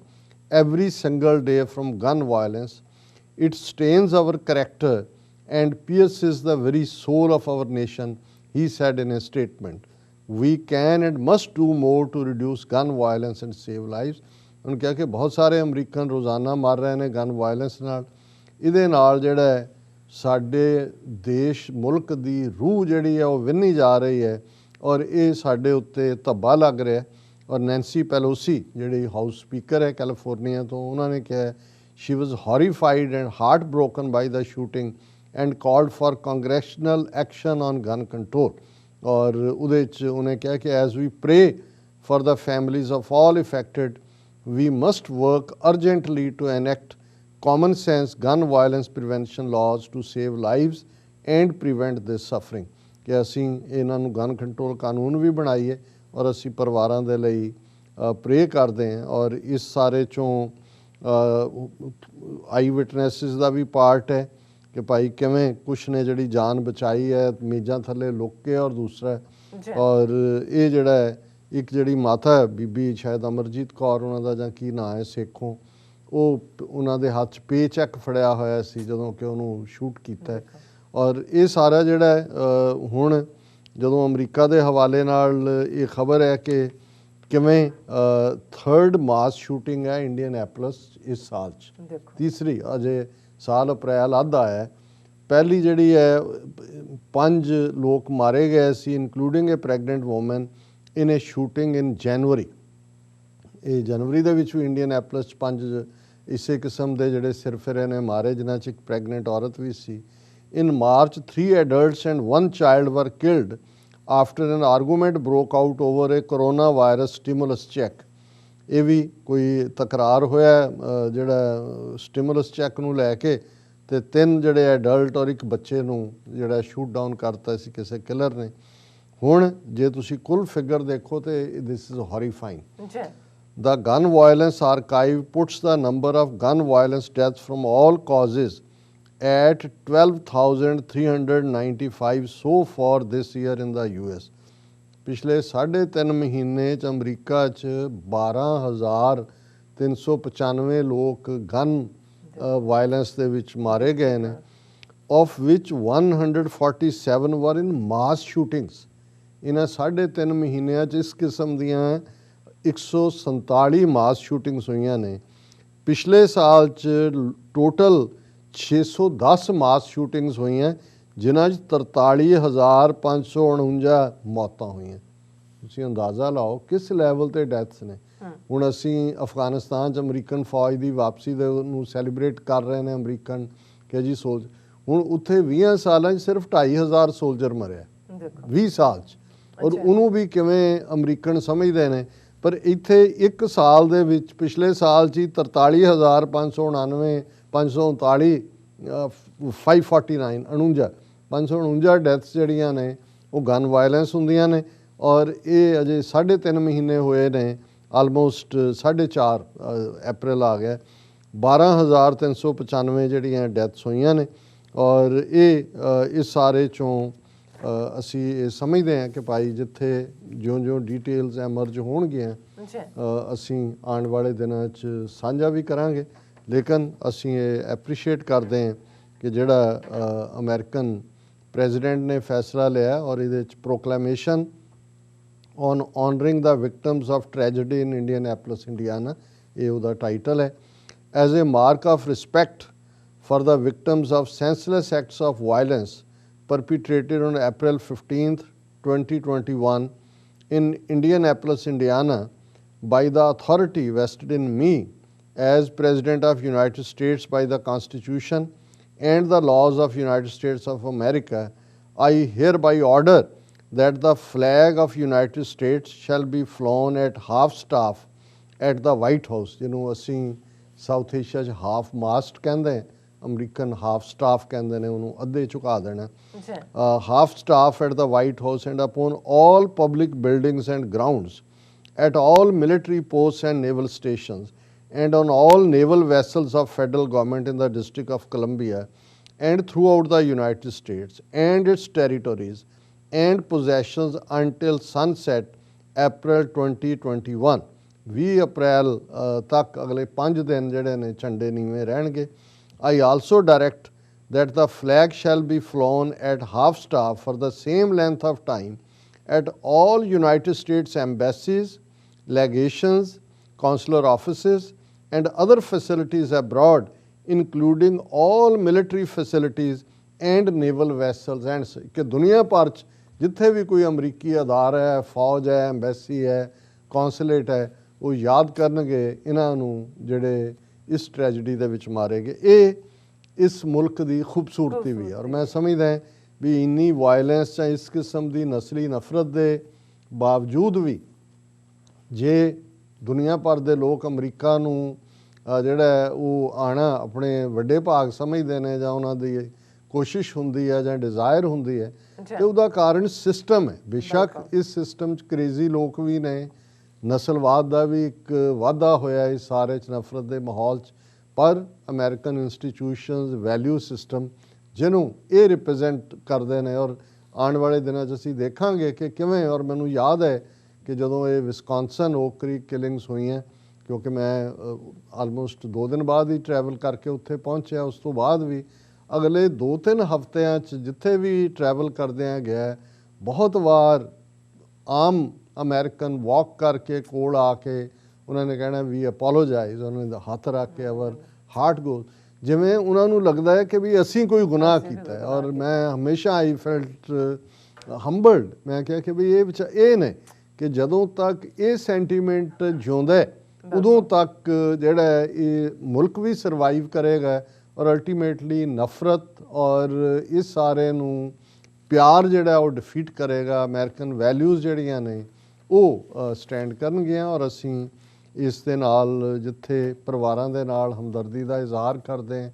every single day from gun violence. It stains our character and pierces the very soul of our nation, he said in a statement. We can and must do more to reduce gun violence and save lives. ਉਹਨੇ ਕਿਹਾ ਕਿ ਬਹੁਤ ਸਾਰੇ American ਰੋਜ਼ਾਨਾ ਮਰ ਰਹੇ ਨੇ gun violence ਨਾਲ। ਇਹਦੇ ਨਾਲ ਜਿਹੜਾ ਹੈ ਸਾਡੇ ਦੇਸ਼ ਮੁਲਕ ਦੀ ਰੂਹ ਜਿਹੜੀ ਹੈ ਉਹ ਵਿੰਨੀ ਜਾ ਰਹੀ ਹੈ, ਔਰ ਇਹ ਸਾਡੇ ਉੱਤੇ ਧੱਬਾ ਲੱਗ ਰਿਹਾ। ਔਰ ਨੈਂਸੀ ਪੈਲੋਸੀ ਜਿਹੜੀ ਹਾਊਸ ਸਪੀਕਰ ਹੈ ਕੈਲੀਫੋਰਨੀਆ ਤੋਂ, ਉਹਨਾਂ ਨੇ ਕਿਹਾ she was horrified and heart broken by the shooting and called for congressional action on gun control. ਔਰ ਉਹਦੇ 'ਚ ਉਹਨੇ ਕਿਹਾ ਕਿ as we pray for the families of all affected we must work urgently to enact common sense gun violence prevention laws to save lives and prevent this suffering। ਕਿ ਅਸੀਂ ਇਹਨਾਂ ਨੂੰ ਗਨ ਕੰਟਰੋਲ ਕਾਨੂੰਨ ਵੀ ਬਣਾਈਏ ਔਰ ਅਸੀਂ ਪਰਿਵਾਰਾਂ ਦੇ ਲਈ ਪ੍ਰੇ ਕਰਦੇ ਹਾਂ। ਔਰ ਇਸ ਸਾਰੇ ਚੋਂ ਆਈ ਵਿਟਨੈਸਿਸ ਦਾ ਵੀ ਪਾਰਟ ਹੈ ਕਿ ਭਾਈ ਕਿਵੇਂ ਕੁਛ ਨੇ ਜਿਹੜੀ ਜਾਨ ਬਚਾਈ ਹੈ ਮੇਜ਼ਾਂ ਥੱਲੇ ਲੁੱਕ ਕੇ, ਔਰ ਦੂਸਰਾ ਔਰ ਇਹ ਜਿਹੜਾ ਹੈ ਇੱਕ ਜਿਹੜੀ ਮਾਤਾ ਹੈ ਬੀਬੀ ਸ਼ਾਇਦ ਅਮਰਜੀਤ ਕੌਰ ਉਹਨਾਂ ਦਾ ਜਾਂ ਕੀ ਨਾਂ ਹੈ ਸੇਖੋਂ, ਉਹ ਉਹਨਾਂ ਦੇ ਹੱਥ 'ਚ ਪੇ ਚੈੱਕ ਫੜਿਆ ਹੋਇਆ ਸੀ ਜਦੋਂ ਕਿ ਉਹਨੂੰ ਸ਼ੂਟ ਕੀਤਾ। ਔਰ ਇਹ ਸਾਰਾ ਜਿਹੜਾ ਹੈ ਹੁਣ ਜਦੋਂ ਅਮਰੀਕਾ ਦੇ ਹਵਾਲੇ ਨਾਲ ਇਹ ਖਬਰ ਹੈ ਕਿ ਕਿਵੇਂ 3rd ਮਾਸ ਸ਼ੂਟਿੰਗ ਹੈ ਇੰਡੀਅਨਐਪਲਸ ਇਸ ਸਾਲ 'ਚ, ਤੀਸਰੀ ਅਜੇ ਸਾਲ ਅਪ੍ਰੈਲ ਅੱਧ ਆਇਆ। ਪਹਿਲੀ ਜਿਹੜੀ ਹੈ 5 ਲੋਕ ਮਾਰੇ ਗਏ ਸੀ ਇਨਕਲੂਡਿੰਗ ਏ ਪ੍ਰੈਗਨੈਂਟ ਵੂਮਨ ਇਨ ਏ ਸ਼ੂਟਿੰਗ ਇਨ ਜਨਵਰੀ। ਇਹ ਜਨਵਰੀ ਦੇ ਵਿੱਚ ਵੀ ਇੰਡੀਅਨਐਪਲਸ 'ਚ 5 ਇਸੇ ਕਿਸਮ ਦੇ ਜਿਹੜੇ ਸਿਰਫਿਰੇ ਨੇ ਮਾਰੇ, ਜਿਨ੍ਹਾਂ 'ਚ ਇੱਕ ਪ੍ਰੈਗਨੈਂਟ ਔਰਤ ਵੀ ਸੀ। In March, 3 adults and 1 child were killed after an argument broke out over a coronavirus stimulus check। ਇਹ ਵੀ ਕੋਈ ਤਕਰਾਰ ਹੋਇਆ ਜਿਹੜਾ ਸਟਿਮੂਲਸ ਚੈੱਕ ਨੂੰ ਲੈ ਕੇ, ਤੇ 3 ਜਿਹੜੇ ਐਡਲਟ ਔਰ ਇੱਕ ਬੱਚੇ ਨੂੰ ਜਿਹੜਾ ਸ਼ੂਟ ਡਾਊਨ ਕਰਤਾ ਸੀ ਕਿਸੇ ਕਿਲਰ ਨੇ। ਹੁਣ ਜੇ ਤੁਸੀਂ ਕੁੱਲ ਫਿਗਰ ਦੇਖੋ ਤੇ this is horrifying. The gun violence archive puts the number of gun violence deaths from all causes at 12,395 so far this year in the US। ਪਿਛਲੇ 3.5 ਮਹੀਨੇ 'ਚ ਅਮਰੀਕਾ 'ਚ 12,395 ਲੋਕ ਗਨ ਵਾਇਲੈਂਸ ਦੇ ਵਿੱਚ ਮਾਰੇ ਗਏ ਨੇ, of which 147 were in mass shootings। ਇਹਨਾਂ 3.5 ਮਹੀਨਿਆਂ 'ਚ ਇਸ ਕਿਸਮ ਦੀਆਂ 147 ਮਾਸ ਸ਼ੂਟਿੰਗਸ ਹੋਈਆਂ ਨੇ। ਪਿਛਲੇ ਸਾਲ 'ਚ ਟੋਟਲ 610 ਮਾਸ ਸ਼ੂਟਿੰਗਸ ਹੋਈਆਂ, ਜਿਨ੍ਹਾਂ 'ਚ 43,549 ਮੌਤਾਂ ਹੋਈਆਂ। ਤੁਸੀਂ ਅੰਦਾਜ਼ਾ ਲਾਓ ਕਿਸ ਲੈਵਲ ਤੇ ਡੈਥਸ ਨੇ। ਹੁਣ ਅਸੀਂ ਅਫਗਾਨਿਸਤਾਨ 'ਚ ਅਮਰੀਕਨ ਫੌਜ ਦੀ ਵਾਪਸੀ ਦੇ ਨੂੰ ਸੈਲੀਬ੍ਰੇਟ ਕਰ ਰਹੇ ਨੇ ਅਮਰੀਕਨ ਕਿ ਜੀ ਸੋਲਜਰ। ਹੁਣ ਉੱਥੇ 20 ਸਾਲਾਂ 'ਚ ਸਿਰਫ 2,500 ਸੋਲਜਰ ਮਰਿਆ 20 ਸਾਲ 'ਚ, ਔਰ ਉਹਨੂੰ ਵੀ ਕਿਵੇਂ ਅਮਰੀਕਨ ਸਮਝਦੇ ਨੇ। ਪਰ ਇੱਥੇ 1 ਸਾਲ ਦੇ ਵਿੱਚ ਪਿਛਲੇ ਸਾਲ 'ਚ 43,549 549 549 ਡੈਥਸ ਜਿਹੜੀਆਂ ਨੇ ਉਹ ਗਨ ਵਾਇਲੈਂਸ ਹੁੰਦੀਆਂ ਨੇ। ਔਰ ਇਹ ਅਜੇ 3.5 ਮਹੀਨੇ ਹੋਏ ਨੇ, ਆਲਮੋਸਟ 4.5 ਅਪ੍ਰੈਲ ਆ ਗਿਆ, 12,395 ਜਿਹੜੀਆਂ ਡੈਥਸ ਹੋਈਆਂ ਨੇ। ਔਰ ਇਹ ਇਸ ਸਾਰੇ 'ਚੋਂ ਅਸੀਂ ਇਹ ਸਮਝਦੇ ਹਾਂ ਕਿ ਭਾਈ ਜਿੱਥੇ ਜਿਉਂ-ਜਿਉਂ ਡੀਟੇਲਸ ਐਮਰਜ ਹੋਣਗੀਆਂ ਅਸੀਂ ਆਉਣ ਵਾਲੇ ਦਿਨਾਂ 'ਚ ਸਾਂਝਾ ਵੀ ਕਰਾਂਗੇ। ਲੇਕਿਨ ਅਸੀਂ ਇਹ ਐਪਰੀਸ਼ੀਏਟ ਕਰਦੇ ਹਾਂ ਕਿ ਜਿਹੜਾ ਅਮਰੀਕਨ ਪ੍ਰੈਜ਼ੀਡੈਂਟ ਨੇ ਫੈਸਲਾ ਲਿਆ ਔਰ ਇਹਦੇ 'ਚ proclamation on honoring the victims of tragedy in Indianapolis Indiana, ਇਹ ਉਹਦਾ ਟਾਈਟਲ ਹੈ। As a mark of respect for the victims of senseless acts of violence perpetrated on April 15th, 2021 in Indianapolis, Indiana by the authority vested in me as President of United States by the Constitution and the laws of United States of America, I hereby order that the flag of United States shall be flown at half-staff at the White House, ਜਿਹਨੂੰ ਅਸੀਂ south Asia 'ਚ half ਮਾਸਟ ਕਹਿੰਦੇ, American half staff ਕਹਿੰਦੇ ਨੇ ਉਹਨੂੰ, ਅੱਧੇ ਝੁਕਾ ਦੇਣਾ। Half staff at the white house and upon all public buildings and grounds, at all military posts and naval stations, and on all naval vessels of federal government in the District of Columbia and throughout the United States and its territories and possessions until sunset April 2021। 20 ਅਪ੍ਰੈਲ ਤੱਕ ਅਗਲੇ 5 ਦਿਨ ਜਿਹੜੇ ਨੇ ਝੰਡੇ ਨੀਵੇਂ ਰਹਿਣਗੇ। I also direct that the flag shall be flown at half-staff for the same length of time at all United States embassies, legations, consular offices, and other facilities abroad, including all military facilities and naval vessels and ਕਿ ਦੁਨੀਆ ਭਰ 'ਚ ਜਿੱਥੇ ਵੀ ਕੋਈ ਅਮਰੀਕੀ ਅਦਾਰਾ ਹੈ, ਫੌਜ ਹੈ, ਐਮਬੈਸੀ ਹੈ, ਕੌਂਸੂਲੇਟ ਹੈ, ਉਹ ਯਾਦ ਕਰਨਗੇ ਇਹਨਾਂ ਨੂੰ ਜਿਹੜੇ ਇਸ ਟ੍ਰੈਜਡੀ ਦੇ ਵਿੱਚ ਮਾਰੇ ਗਏ। ਇਹ ਇਸ ਮੁਲਕ ਦੀ ਖੂਬਸੂਰਤੀ ਵੀ ਹੈ। ਔਰ ਮੈਂ ਸਮਝਦਾ ਵੀ ਇੰਨੀ ਵਾਇਲੈਂਸ ਜਾਂ ਇਸ ਕਿਸਮ ਦੀ ਨਸਲੀ ਨਫ਼ਰਤ ਦੇ ਬਾਵਜੂਦ ਵੀ ਜੇ ਦੁਨੀਆ ਭਰ ਦੇ ਲੋਕ ਅਮਰੀਕਾ ਨੂੰ ਜਿਹੜਾ ਹੈ ਉਹ ਆਉਣਾ ਆਪਣੇ ਵੱਡੇ ਭਾਗ ਸਮਝਦੇ ਨੇ, ਜਾਂ ਉਹਨਾਂ ਦੀ ਕੋਸ਼ਿਸ਼ ਹੁੰਦੀ ਹੈ ਜਾਂ ਡਿਜ਼ਾਇਰ ਹੁੰਦੀ ਹੈ, ਤੇ ਉਹਦਾ ਕਾਰਨ ਸਿਸਟਮ ਹੈ। ਬੇਸ਼ੱਕ ਇਸ ਸਿਸਟਮ 'ਚ ਕ੍ਰੇਜ਼ੀ ਲੋਕ ਵੀ ਨੇ, ਨਸਲਵਾਦ ਦਾ ਵੀ ਇੱਕ ਵਾਧਾ ਹੋਇਆ ਇਸ ਸਾਰੇ 'ਚ, ਨਫ਼ਰਤ ਦੇ ਮਾਹੌਲ 'ਚ, ਪਰ ਅਮਰੀਕਨ ਇੰਸਟੀਟਿਊਸ਼ਨਸ, ਵੈਲਿਊ ਸਿਸਟਮ ਜਿਹਨੂੰ ਇਹ ਰਿਪਰੈਜ਼ੈਂਟ ਕਰਦੇ ਨੇ। ਔਰ ਆਉਣ ਵਾਲੇ ਦਿਨਾਂ 'ਚ ਅਸੀਂ ਦੇਖਾਂਗੇ ਕਿ ਕਿਵੇਂ। ਔਰ ਮੈਨੂੰ ਯਾਦ ਹੈ ਕਿ ਜਦੋਂ ਇਹ ਵਿਸਕੌਨਸਨ ਓਕ ਕ੍ਰੀਕ ਕਿਲਿੰਗਸ ਹੋਈਆਂ, ਕਿਉਂਕਿ ਮੈਂ ਆਲਮੋਸਟ 2 ਦਿਨ ਬਾਅਦ ਹੀ ਟਰੈਵਲ ਕਰਕੇ ਉੱਥੇ ਪਹੁੰਚਿਆ, ਉਸ ਤੋਂ ਬਾਅਦ ਵੀ ਅਗਲੇ 2-3 ਹਫ਼ਤਿਆਂ 'ਚ ਜਿੱਥੇ ਵੀ ਟਰੈਵਲ ਕਰਦਿਆਂ ਗਿਆ, ਬਹੁਤ ਵਾਰ ਆਮ ਅਮਰੀਕਨ ਵਾਕ ਕਰਕੇ ਕੋਲ ਆ ਕੇ ਉਹਨਾਂ ਨੇ ਕਹਿਣਾ ਵੀ ਅਪੋਲੋਜਾਈਜ਼, ਉਹਨਾਂ ਨੇ ਹੱਥ ਰੱਖ ਕੇ ਅਵਰ ਹਾਰਟ ਗੋਜ਼, ਜਿਵੇਂ ਉਹਨਾਂ ਨੂੰ ਲੱਗਦਾ ਹੈ ਕਿ ਵੀ ਅਸੀਂ ਕੋਈ ਗੁਨਾਹ ਕੀਤਾ ਹੈ। ਔਰ ਮੈਂ ਹਮੇਸ਼ਾ ਆਈ ਫੈਲਟ ਹੰਬਲਡ। ਮੈਂ ਕਿਹਾ ਕਿ ਵੀ ਇਹ ਨੇ ਕਿ ਜਦੋਂ ਤੱਕ ਇਹ ਸੈਂਟੀਮੈਂਟ ਜਿਉਂਦਾ ਹੈ, ਉਦੋਂ ਤੱਕ ਜਿਹੜਾ ਇਹ ਮੁਲਕ ਵੀ ਸਰਵਾਈਵ ਕਰੇਗਾ, ਔਰ ਅਲਟੀਮੇਟਲੀ ਨਫ਼ਰਤ ਔਰ ਇਸ ਸਾਰੇ ਨੂੰ ਪਿਆਰ ਜਿਹੜਾ ਉਹ ਡਿਫੀਟ ਕਰੇਗਾ। ਅਮਰੀਕਨ ਵੈਲਿਊਜ਼ ਜਿਹੜੀਆਂ ਨੇ ਉਹ ਸਟੈਂਡ ਕਰਨਗੀਆਂ। ਔਰ ਅਸੀਂ ਇਸ ਦੇ ਨਾਲ ਜਿੱਥੇ ਪਰਿਵਾਰਾਂ ਦੇ ਨਾਲ ਹਮਦਰਦੀ ਦਾ ਇਜ਼ਹਾਰ ਕਰਦੇ ਹਾਂ,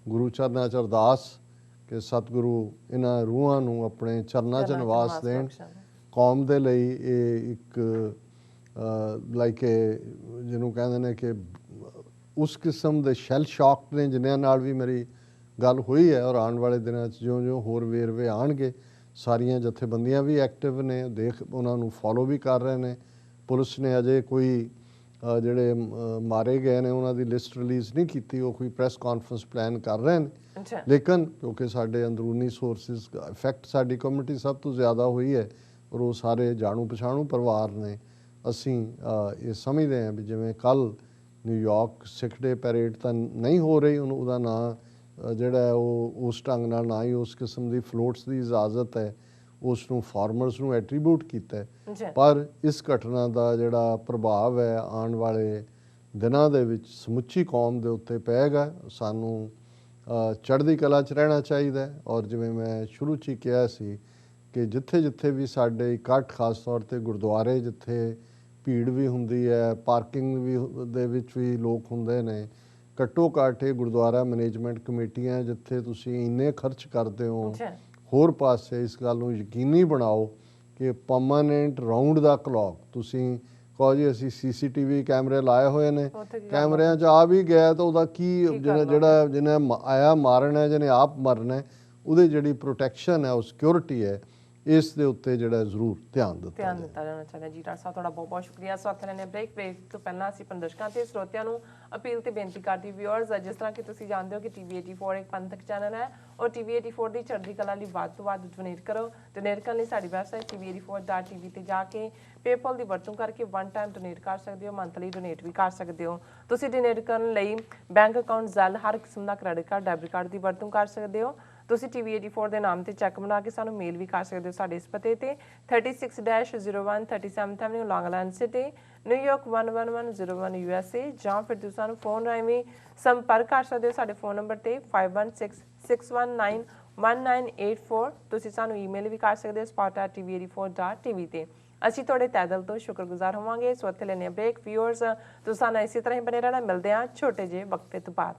ਗੁਰੂ ਚਰਨਾਂ 'ਚ ਅਰਦਾਸ ਕਿ ਸਤਿਗੁਰੂ ਇਹਨਾਂ ਰੂਹਾਂ ਨੂੰ ਆਪਣੇ ਚਰਨਾਂ 'ਚ ਨਿਵਾਸ ਦੇਣ। ਕੌਮ ਦੇ ਲਈ ਇਹ ਇੱਕ ਲਾਈਕ ਜਿਹਨੂੰ ਕਹਿੰਦੇ ਨੇ ਕਿ ਉਸ ਕਿਸਮ ਦੇ ਸ਼ੈਲ ਸ਼ੌਕ ਨੇ ਜਿਨ੍ਹਾਂ ਨਾਲ ਵੀ ਮੇਰੀ ਗੱਲ ਹੋਈ ਹੈ। ਔਰ ਆਉਣ ਵਾਲੇ ਦਿਨਾਂ 'ਚ ਜਿਉਂ-ਜਿਉਂ ਹੋਰ ਵੇਰਵੇ ਆਉਣਗੇ, ਸਾਰੀਆਂ ਜਥੇਬੰਦੀਆਂ ਵੀ ਐਕਟਿਵ ਨੇ, ਉਹਨਾਂ ਨੂੰ ਫੋਲੋ ਵੀ ਕਰ ਰਹੇ ਨੇ। ਪੁਲਿਸ ਨੇ ਅਜੇ ਕੋਈ ਜਿਹੜੇ ਮਾਰੇ ਗਏ ਨੇ ਉਹਨਾਂ ਦੀ ਲਿਸਟ ਰਿਲੀਜ਼ ਨਹੀਂ ਕੀਤੀ, ਉਹ ਕੋਈ ਪ੍ਰੈਸ ਕਾਨਫਰੰਸ ਪਲਾਨ ਕਰ ਰਹੇ ਨੇ। ਲੇਕਿਨ ਕਿਉਂਕਿ ਸਾਡੇ ਅੰਦਰੂਨੀ ਸੋਰਸਿਸ ਇਫੈਕਟ ਸਾਡੀ ਕਮਿਊਨਿਟੀ ਸਭ ਤੋਂ ਜ਼ਿਆਦਾ ਹੋਈ ਹੈ, ਔਰ ਉਹ ਸਾਰੇ ਜਾਣੂ ਪਛਾਣੂ ਪਰਿਵਾਰ ਨੇ। ਅਸੀਂ ਇਹ ਸਮਝਦੇ ਹਾਂ ਵੀ ਜਿਵੇਂ ਕੱਲ੍ਹ ਨਿਊਯਾਰਕ ਸਿੱਖ ਡੇ ਪੈਰੇਡ ਤਾਂ ਨਹੀਂ ਹੋ ਰਹੀ, ਉਹਦਾ ਨਾਂ ਜਿਹੜਾ ਉਹ ਉਸ ਢੰਗ ਨਾਲ ਨਾ ਹੀ ਉਸ ਕਿਸਮ ਦੀ ਫਲੋਟਸ ਦੀ ਇਜਾਜ਼ਤ ਹੈ, ਉਸ ਨੂੰ ਫਾਰਮਰਸ ਨੂੰ ਐਟਰੀਬਿਊਟ ਕੀਤਾ, ਪਰ ਇਸ ਘਟਨਾ ਦਾ ਜਿਹੜਾ ਪ੍ਰਭਾਵ ਹੈ ਆਉਣ ਵਾਲੇ ਦਿਨਾਂ ਦੇ ਵਿੱਚ ਸਮੁੱਚੀ ਕੌਮ ਦੇ ਉੱਤੇ ਪਏਗਾ। ਸਾਨੂੰ ਚੜ੍ਹਦੀ ਕਲਾ 'ਚ ਰਹਿਣਾ ਚਾਹੀਦਾ ਹੈ। ਔਰ ਜਿਵੇਂ ਮੈਂ ਸ਼ੁਰੂ 'ਚ ਹੀ ਕਿਹਾ ਸੀ ਕਿ ਜਿੱਥੇ ਜਿੱਥੇ ਵੀ ਸਾਡੇ ਇਕੱਠ, ਖਾਸ ਤੌਰ 'ਤੇ ਗੁਰਦੁਆਰੇ ਜਿੱਥੇ ਭੀੜ ਵੀ ਹੁੰਦੀ ਹੈ, ਪਾਰਕਿੰਗ ਵੀ ਦੇ ਵਿੱਚ ਵੀ ਲੋਕ ਹੁੰਦੇ ਨੇ, ਘੱਟੋ ਘੱਟ ਇਹ ਗੁਰਦੁਆਰਾ ਮੈਨੇਜਮੈਂਟ ਕਮੇਟੀਆਂ ਜਿੱਥੇ ਤੁਸੀਂ ਇੰਨੇ ਖਰਚ ਕਰਦੇ ਹੋ, ਹੋਰ ਪਾਸੇ ਇਸ ਗੱਲ ਨੂੰ ਯਕੀਨੀ ਬਣਾਓ ਕਿ ਪਰਮਾਨੈਂਟ ਰਾਊਂਡ ਦਾ ਕਲੌਕ ਤੁਸੀਂ ਕਹੋ ਜੀ ਅਸੀਂ CCTV ਕੈਮਰੇ ਲਾਏ ਹੋਏ ਨੇ, ਕੈਮਰਿਆਂ 'ਚ ਆ ਵੀ ਗਿਆ ਤਾਂ ਉਹਦਾ ਕੀ ਜਿਹੜਾ ਜਿਹਨੇ ਆਇਆ ਮਾਰਨ ਹੈ, ਜਿਹਨੇ ਆਪ ਮਰਨਾ ਹੈ, ਉਹਦੇ ਜਿਹੜੀ ਪ੍ਰੋਟੈਕਸ਼ਨ ਹੈ, ਉਹ ਸਿਕਿਉਰਿਟੀ ਹੈ, ਇਸ ਦੇ ਉੱਤੇ ਜਿਹੜਾ ਜ਼ਰੂਰ ਧਿਆਨ ਦਿੱਤਾ ਜਾਣਾ ਚਾਹੀਦਾ। ਜੀ ਡਾਕਟਰ ਸਾਹਿਬ ਤੁਹਾਡਾ ਬਹੁਤ ਬਹੁਤ ਸ਼ੁਕਰੀਆ। ਸਵਾਗਤ ਲੈਣੇ ਬ੍ਰੇਕ ਤੋਂ ਪਹਿਲਾਂ ਅਸੀਂ ਦਰਸ਼ਕਾਂ ਤੇ ਸਰੋਤਿਆਂ ਨੂੰ ਅਪੀਲ ਤੇ ਬੇਨਤੀ ਕਰਦੀ ਵਿਊਅਰਸ, ਜਿਸ ਤਰ੍ਹਾਂ ਕਿ ਤੁਸੀਂ ਜਾਣਦੇ ਹੋ ਕਿ TV84 ਇੱਕ ਪੰਥਕ ਚੈਨਲ ਹੈ, ਔਰ TV84 ਦੀ ਚੜ੍ਹਦੀ ਕਲਾ ਲਈ ਵੱਧ ਤੋਂ ਵੱਧ ਡੋਨੇਟ ਕਰੋ। ਡੋਨੇਟ ਕਰਨ ਲਈ ਸਾਡੀ ਵੈਬਸਾਈਟ TV84.tv ਤੇ ਜਾ ਕੇ ਪੇਪਲ ਦੀ ਵਰਤੋਂ ਕਰਕੇ 1 ਟਾਈਮ ਡੋਨੇਟ ਕਰ ਸਕਦੇ ਹੋ, ਮੰਥਲੀ ਡੋਨੇਟ ਵੀ ਕਰ ਸਕਦੇ ਹੋ। ਤੁਸੀਂ ਡੋਨੇਟ ਕਰਨ ਲਈ ਬੈਂਕ ਅਕਾਊਂਟ, ਜ਼ੈਲ, ਹਰ ਕਿਸਮ ਦਾ ਕ੍ਰੈਡਿਟ ਕਾਰਡ, ਡੈਬਿਟ ਕਾਰਡ ਦੀ ਵਰਤੋਂ ਕਰ ਸਕਦੇ ਹੋ। ਤੁਸੀਂ TV84 ਦੇ ਨਾਮ ਤੇ ਚੈੱਕ ਬਣਾ ਕੇ ਸਾਨੂੰ ਮੇਲ ਵੀ ਕਰ ਸਕਦੇ ਹੋ ਸਾਡੇ ਇਸ ਪਤੇ ਤੇ 36-01 37th Avenue, Long Island City, New York 11101 USA, ਜਾਂ ਫਿਰ ਤੁਸੀਂ ਸਾਨੂੰ ਫੋਨ ਰਾਹੀਂ ਵੀ ਸੰਪਰਕ ਕਰ ਸਕਦੇ ਹੋ ਸਾਡੇ ਫੋਨ ਨੰਬਰ ਤੇ 5166191984। ਤੁਸੀਂ ਸਾਨੂੰ ਈਮੇਲ ਵੀ ਕਰ ਸਕਦੇ ਹੋ spot@tv84.tv ਤੇ। ਅਸੀਂ ਤੁਹਾਡੇ ਤਹਿ ਦਿਲ ਤੋਂ ਸ਼ੁਕਰਗੁਜ਼ਾਰ ਹੋਵਾਂਗੇ। ਸੋ ਇੱਥੇ ਲੈਣੇ ਬ੍ਰੇਕ। ਵਿਊਅਰਸ ਤੁਸੀਂ ਸਾਨੂੰ ਇਸੇ ਤਰ੍ਹਾਂ ਹੀ ਬਣੇ ਰਹਿਣਾ। ਮਿਲਦੇ ਹਾਂ ਛੋਟੇ ਜਿਹੇ ਵਕਤ ਤੋਂ ਬਾਅਦ।